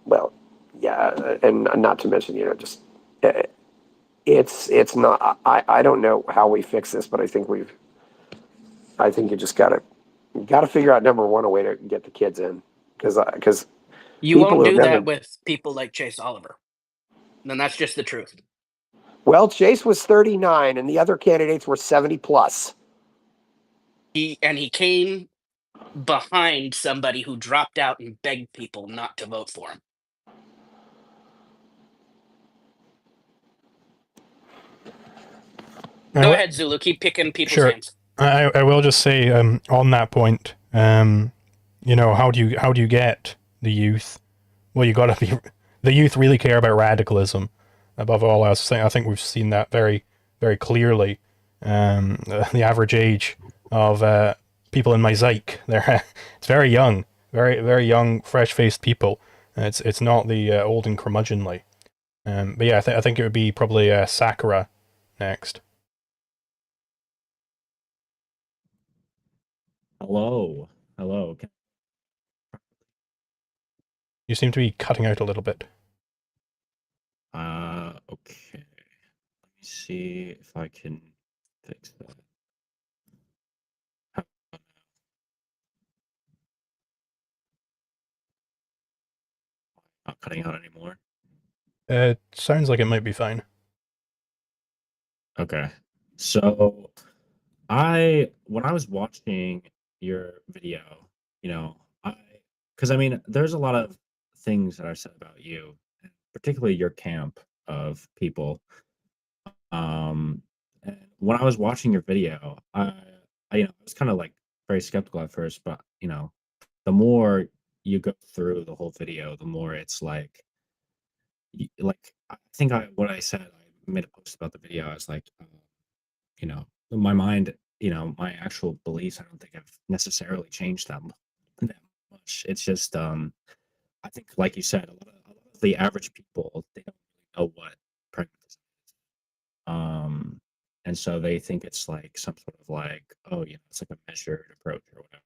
well, yeah, and not to mention, it's not, I don't know how we fix this, but I think you just gotta figure out, number one, a way to get the kids in, because you won't do that with people like Chase Oliver. And that's just the truth. Well, Chase was 39 and the other candidates were 70 plus. He came behind somebody who dropped out and begged people not to vote for him. Go ahead, Zulu. Keep picking people's names. I will just say on that point, how do you get the youth? Well, you got to be. The youth really care about radicalism above all else. I think we've seen that very, very clearly. The average age of people in my Zyke, it's very young, very, very young, fresh-faced people. It's not the old and curmudgeonly. But yeah, I think it would be probably Sakura next. Hello. You seem to be cutting out a little bit. Okay. Let me see if I can fix that. Not cutting out anymore. It sounds like it might be fine. Okay. So when I was watching your video, because there's a lot of things that are said about you, particularly your camp of people. And when I was watching your video, I was kind of like very skeptical at first, but the more you go through the whole video, the more it's like I think what I said, I made a post about the video. I was like, my mind, my actual beliefs, I don't think I've necessarily changed that much. It's just, I think, like you said, a lot of the average people, they don't really know what pragmatism is. and so they think it's like some sort of like, oh, it's like a measured approach or whatever.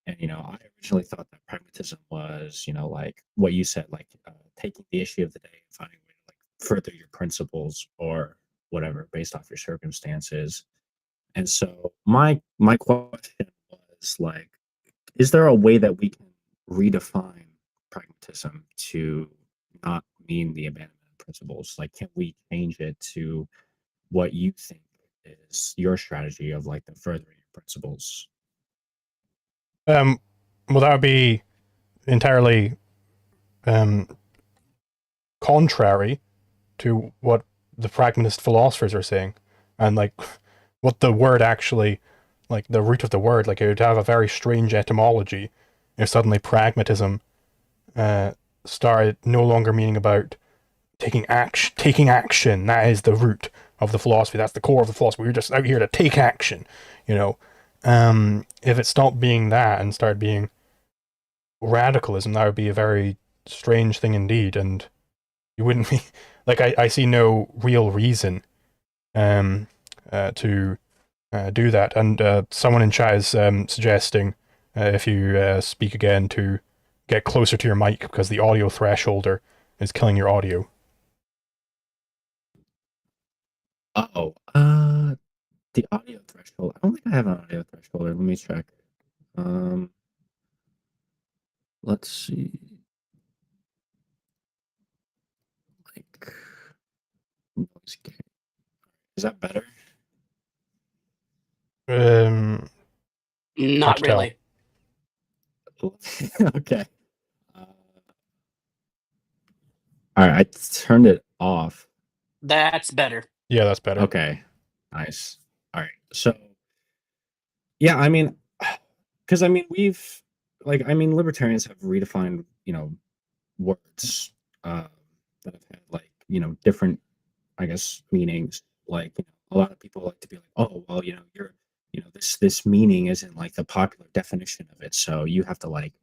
And I originally thought that pragmatism was, like what you said, like taking the issue of the day and finding a way to like further your principles or whatever based off your circumstances. And so my question was like, is there a way that we can redefine pragmatism to not mean the abandonment of principles? Like, can we change it to what you think is your strategy of like the furthering your principles? Well, that would be entirely contrary to what the pragmatist philosophers are saying, and like what the word actually, like the root of the word, like it would have a very strange etymology if suddenly pragmatism started no longer meaning about taking action. Taking action, that is the root of the philosophy. That's the core of the philosophy. We're just out here to take action, you know. If it stopped being that and started being radicalism, that would be a very strange thing indeed, and you wouldn't be like I see no real reason to do that. And someone in chat is suggesting if you speak again to get closer to your mic because the audio thresholder is killing your audio. Oh, the audio threshold. I don't think I have an audio threshold. Let me check. Let's see. Like, noise gate. Is that better? Not to tell. really. Okay. All right, I turned it off. That's better. Yeah, that's better. Okay, nice. All right, so yeah, I mean, because we've libertarians have redefined words that have had like different, I guess, meanings. Like a lot of people like to be like, oh well, you're this meaning isn't like the popular definition of it, so you have to like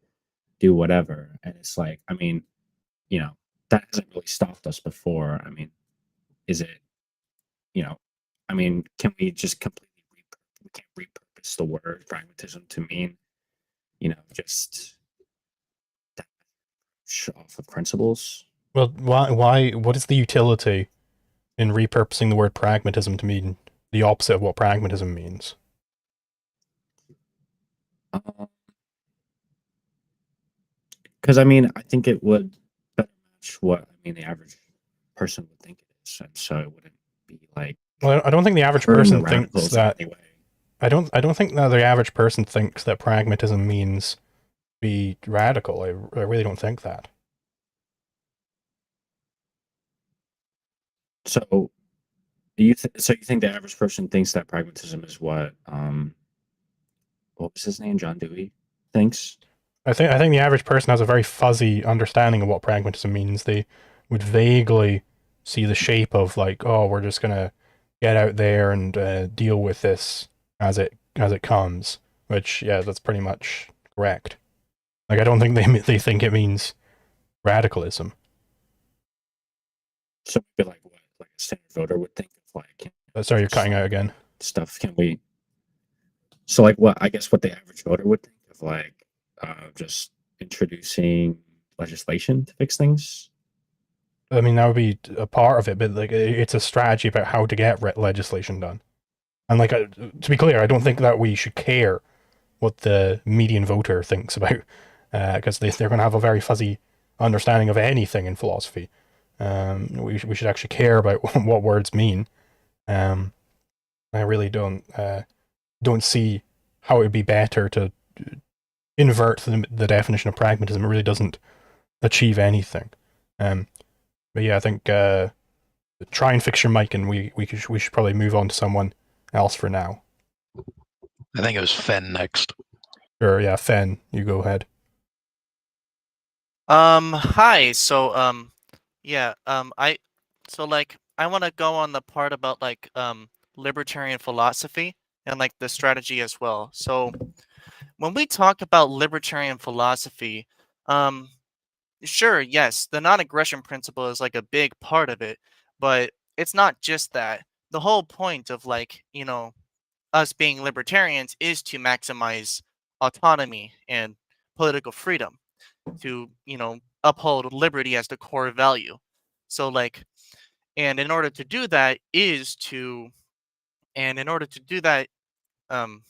do whatever. And it's like, that hasn't really stopped us before. Is it, can we just completely we can't repurpose the word pragmatism to mean, just that off of principles? Well, why? What is the utility in repurposing the word pragmatism to mean the opposite of what pragmatism means? Because I think it would better match what the average person would think it is, and so it wouldn't be like. Well, I don't think the average hurting person the thinks radicals that. anyway. I don't think that the average person thinks that pragmatism means be radical. I really don't think that. So, you think the average person thinks that pragmatism is what was his name? John Dewey thinks? I think the average person has a very fuzzy understanding of what pragmatism means. They would vaguely see the shape of like, oh, we're just gonna get out there and deal with this as it comes. Which, yeah, that's pretty much correct. Like, I don't think they think it means radicalism. So maybe like what a standard voter would think of like. Sorry, you're cutting out again. Stuff. Can we? So like what I guess what the average voter would think of like just introducing legislation to fix things. I mean, that would be a part of it, but like it's a strategy about how to get legislation done. And like, to be clear, I don't think that we should care what the median voter thinks about, because they're going to have a very fuzzy understanding of anything in philosophy. We should actually care about what words mean. I really don't see how it would be better to invert the definition of pragmatism. It really doesn't achieve anything. But yeah, I think try and fix your mic, and we should probably move on to someone else for now. I think it was Fen next. Sure, yeah, Fen, you go ahead. Hi. So, I want to go on the part about like libertarian philosophy and like the strategy as well. So, when we talk about libertarian philosophy, sure, yes, the non-aggression principle is like a big part of it, but it's not just that. the whole point of like, us being libertarians is to maximize autonomy and political freedom, to, uphold liberty as the core value. So like, and in order to do that is to, and in order to do that, um,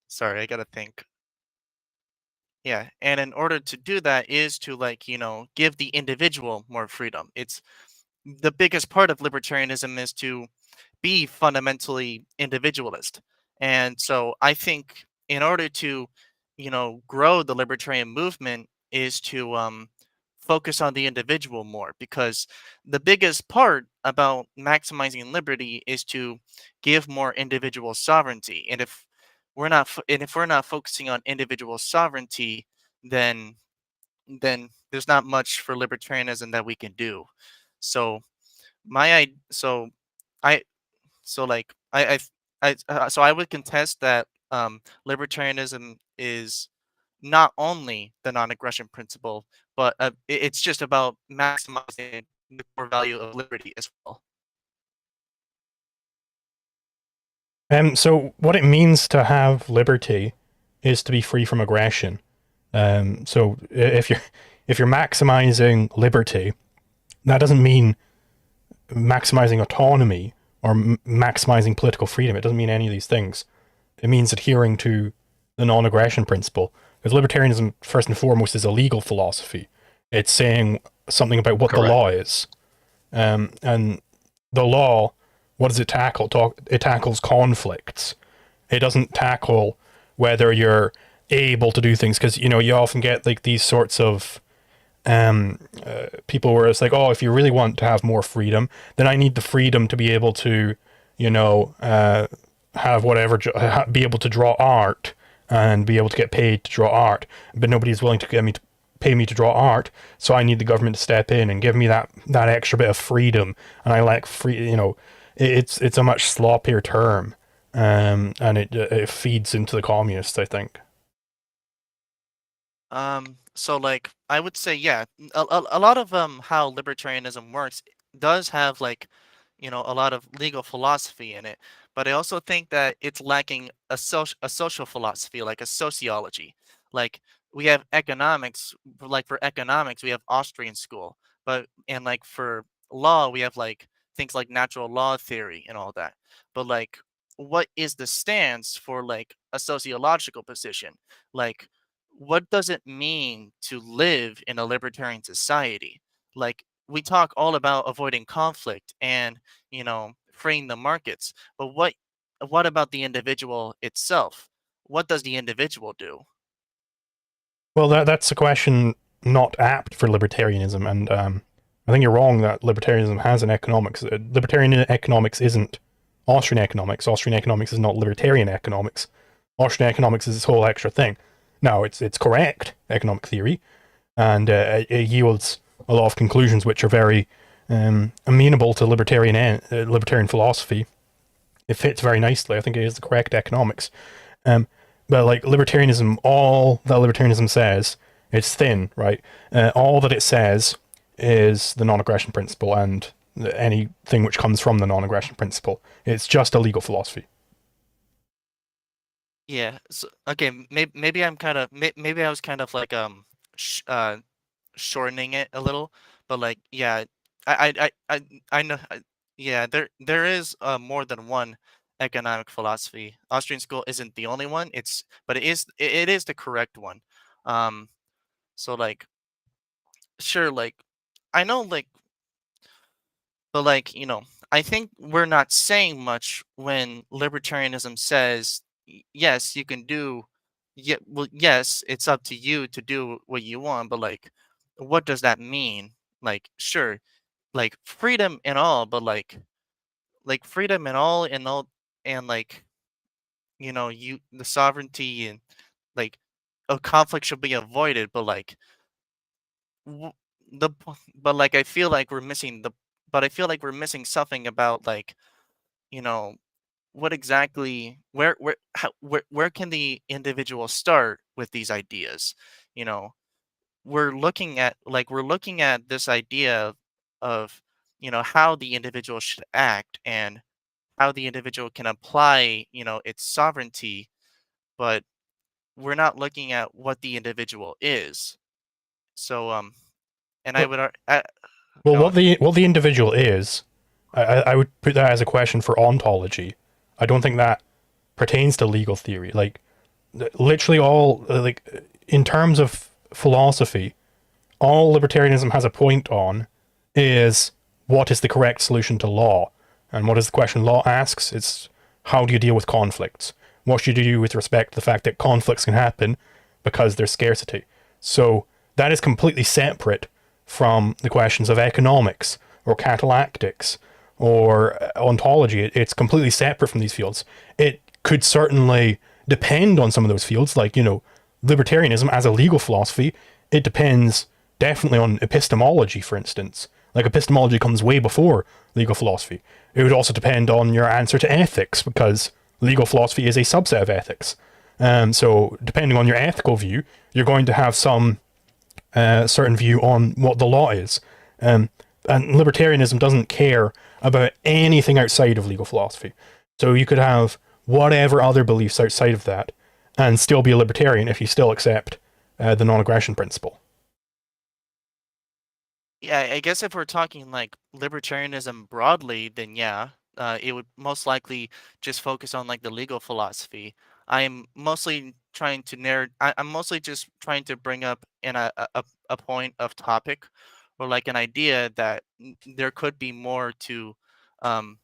sorry, I gotta think. Yeah, and in order to do that is to like, give the individual more freedom. It's the biggest part of libertarianism is to be fundamentally individualist. And so I think in order to, grow the libertarian movement is to focus on the individual more, because the biggest part about maximizing liberty is to give more individual sovereignty. And if we're not focusing on individual sovereignty, then there's not much for libertarianism that we can do. So my I so I so like so I would contest that libertarianism is not only the non-aggression principle, but it's just about maximizing the core value of liberty as well. So what it means to have liberty is to be free from aggression. So if you're maximizing liberty, that doesn't mean maximizing autonomy or maximizing political freedom. It doesn't mean any of these things. It means adhering to the non-aggression principle. Because libertarianism, first and foremost, is a legal philosophy. It's saying something about what the law is. And the law, what does it tackle? It tackles conflicts. It doesn't tackle whether you're able to do things, because you often get like these sorts of people where it's like, oh, if you really want to have more freedom, then I need the freedom to be able to, have whatever, be able to draw art and be able to get paid to draw art, but nobody's willing to pay me to draw art, so I need the government to step in and give me that extra bit of freedom, and I like free. It's a much sloppier term, and it feeds into the communists, I think. So like I would say, yeah, a lot of how libertarianism works does have like, a lot of legal philosophy in it, but I also think that it's lacking a social philosophy, like a sociology. Like we have economics, like for economics we have Austrian school, but and like for law we have like things like natural law theory and all that. But like what is the stance for like a sociological position? Like what does it mean to live in a libertarian society? Like we talk all about avoiding conflict and, freeing the markets, but what about the individual itself? What does the individual do? Well, that's a question not apt for libertarianism, and I think you're wrong that libertarianism has an economics. Libertarian economics isn't Austrian economics. Austrian economics is not libertarian economics. Austrian economics is this whole extra thing. Now, it's correct economic theory, and it yields a lot of conclusions which are very amenable to libertarian philosophy. It fits very nicely. I think it is the correct economics. But like libertarianism, all that libertarianism says, it's thin, right? All that it says is the non-aggression principle and anything which comes from the non-aggression principle. It's just a legal philosophy. Yeah. So, okay. Maybe I'm kind of maybe I was kind of like shortening it a little, but like yeah, I know. Yeah, there is more than one economic philosophy. Austrian school isn't the only one. But it is the correct one. Um, so like sure, like I know like, but like I think we're not saying much when libertarianism says yes, you can do. Yeah, well, yes, it's up to you to do what you want, but like, what does that mean? Like, sure, like freedom and all, but like freedom and all, and like you the sovereignty and like a conflict should be avoided, but like w- but like I feel like we're missing the but I feel like we're missing something about like you know what exactly where can the individual start with these ideas. you know we're looking at this idea of how the individual should act, and how the individual can apply, its sovereignty, but we're not looking at what the individual is. So, and I Well, would, well, go on. what the individual is, I would put that as a question for ontology. I don't think that pertains to legal theory. Like, literally all, like, in terms of philosophy, all libertarianism has a point on is what is the correct solution to law. And what is the question law asks? It's how do you deal with conflicts? What should you do with respect to the fact that conflicts can happen because there's scarcity? So that is completely separate from the questions of economics or catalactics or ontology. It's completely separate from these fields. It could certainly depend on some of those fields, like, libertarianism as a legal philosophy. It depends definitely on epistemology, for instance. Like, epistemology comes way before legal philosophy. It would also depend on your answer to ethics, because legal philosophy is a subset of ethics. So, depending on your ethical view, you're going to have some certain view on what the law is. And libertarianism doesn't care about anything outside of legal philosophy. So, you could have whatever other beliefs outside of that and still be a libertarian if you still accept the non-aggression principle. Yeah, I guess if we're talking like libertarianism broadly, then yeah, it would most likely just focus on like the legal philosophy. I'm mostly trying to I'm mostly just trying to bring up in a point of topic, or like an idea that there could be more to um,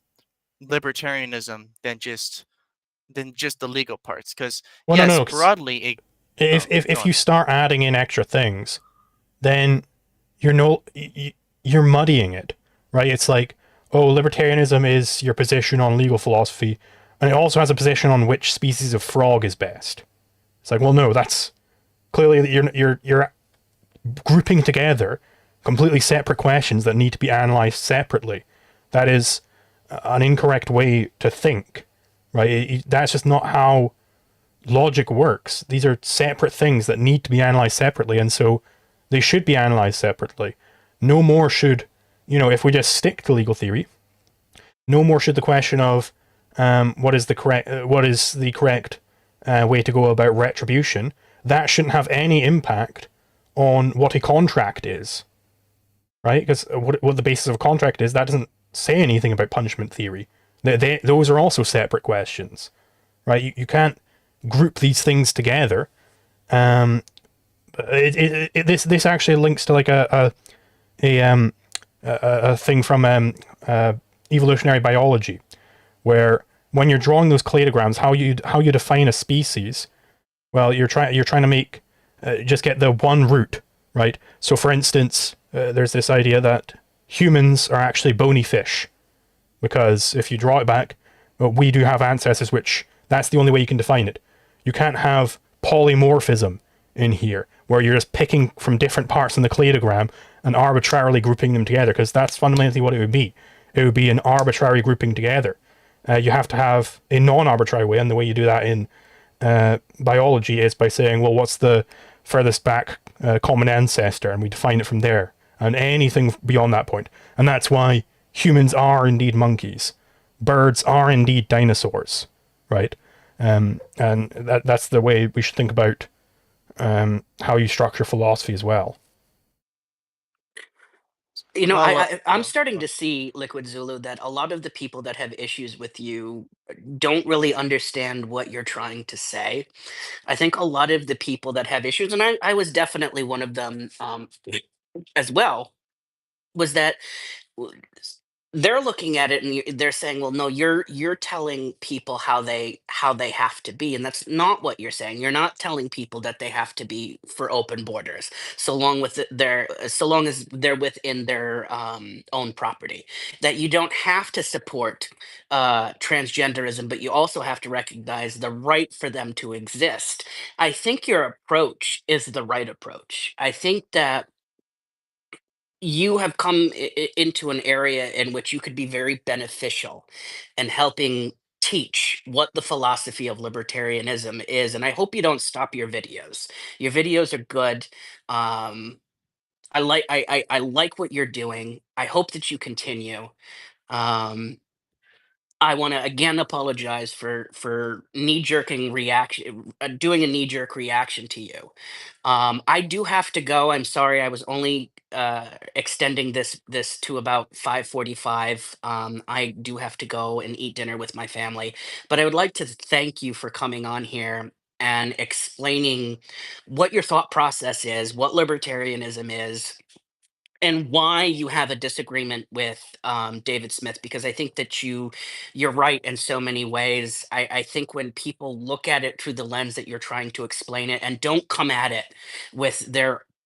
libertarianism than just the legal parts. Because Well, yes, no, 'cause broadly, if oh, if go if on. you start adding in extra things, then you're muddying it, right? It's like, oh, libertarianism is your position on legal philosophy, and it also has a position on which species of frog is best. It's like, well, no, that's clearly you're grouping together completely separate questions that need to be analyzed separately. That is an incorrect way to think, right? That's just not how logic works. These are separate things that need to be analyzed separately, and so they should be analyzed separately. No more should, if we just stick to legal theory, no more should the question of what is the correct way to go about retribution. That shouldn't have any impact on what a contract is, right? Because what the basis of a contract is, that doesn't say anything about punishment theory. Those are also separate questions, right? You can't group these things together. This actually links to like a thing from evolutionary biology, where when you're drawing those cladograms, how you define a species. Well, you're trying to make just get the one root, right? So, for instance, there's this idea that humans are actually bony fish, because if you draw it back, well, we do have ancestors, which that's the only way you can define it. You can't have polymorphism in here, where you're just picking from different parts in the cladogram and arbitrarily grouping them together, because that's fundamentally what it would be. It would be an arbitrary grouping together. You have to have a non-arbitrary way, and the way you do that in biology is by saying, well, what's the furthest back common ancestor, and we define it from there, and anything beyond that point. And that's why humans are indeed monkeys, birds are indeed dinosaurs, right? And that's the way we should think about how you structure philosophy as well. Well, I'm Go starting on. to see, Liquid Zulu, that a lot of the people that have issues with you don't really understand what you're trying to say. I think a lot of the people that have issues, and I was definitely one of them as well, was that w- they're looking at it and they're saying, well, no, you're telling people how they have to be, and that's not what you're saying. You're not telling people that they have to be for open borders, so long as they're within their own property. That you don't have to support transgenderism, but you also have to recognize the right for them to exist. I think your approach is the right approach. I think that you have come into an area in which you could be very beneficial in helping teach what the philosophy of libertarianism is, and I hope you don't stop your videos are good. I like what you're doing. I hope that you continue. um I want to again apologize for knee jerking reaction, doing a knee jerk reaction to you. I do have to go. I'm sorry. I was only extending this to about 5:45. I do have to go and eat dinner with my family, but I would like to thank you for coming on here and explaining what your thought process is, what libertarianism is, and why you have a disagreement with David Smith, because I think that you're right in so many ways. I think when people look at it through the lens that you're trying to explain it, and don't come at it with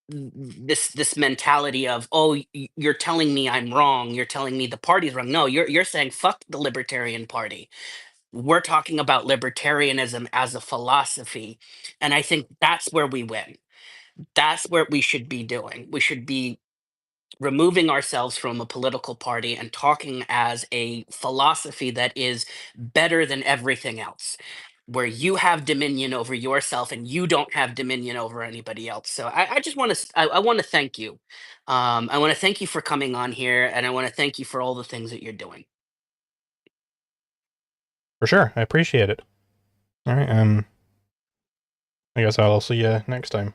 this mentality of, oh, you're telling me I'm wrong, you're telling me the party's wrong. No, you're saying fuck the Libertarian Party. We're talking about libertarianism as a philosophy, and I think that's where we win. That's where we should be doing. We should be removing ourselves from a political party and talking as a philosophy that is better than everything else, where you have dominion over yourself and you don't have dominion over anybody else. So I just want to I want to thank you. I want to thank you for coming on here, and I want to thank you for all the things that you're doing. For sure, I appreciate it. All right, I guess I'll see you next time.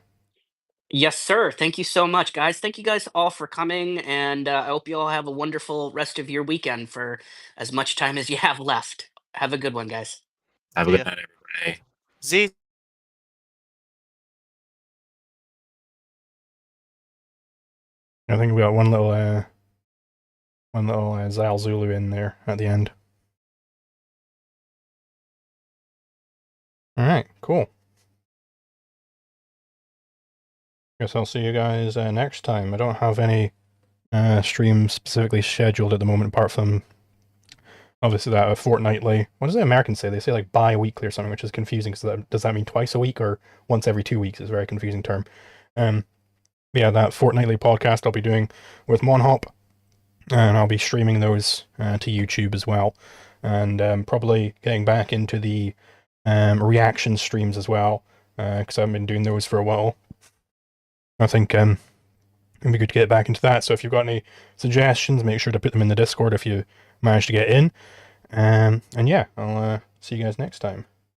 Yes, sir. Thank you so much, guys. Thank you guys all for coming, and I hope you all have a wonderful rest of your weekend for as much time as you have left. Have a good one, guys. Have a See good ya. night, everybody. Z. I think we got one little Zal Zulu in there at the end. All right, cool. Guess I'll see you guys next time. I don't have any streams specifically scheduled at the moment, apart from obviously that fortnightly. What does the Americans say? They say like bi-weekly or something, which is confusing. Because does that mean twice a week or once every 2 weeks? Is a very confusing term. Yeah, that fortnightly podcast I'll be doing with Monhop, and I'll be streaming those to YouTube as well, and probably getting back into the reaction streams as well, because I've been doing those for a while. I think it'd be good to get back into that. So if you've got any suggestions, make sure to put them in the Discord if you manage to get in. And yeah, I'll see you guys next time.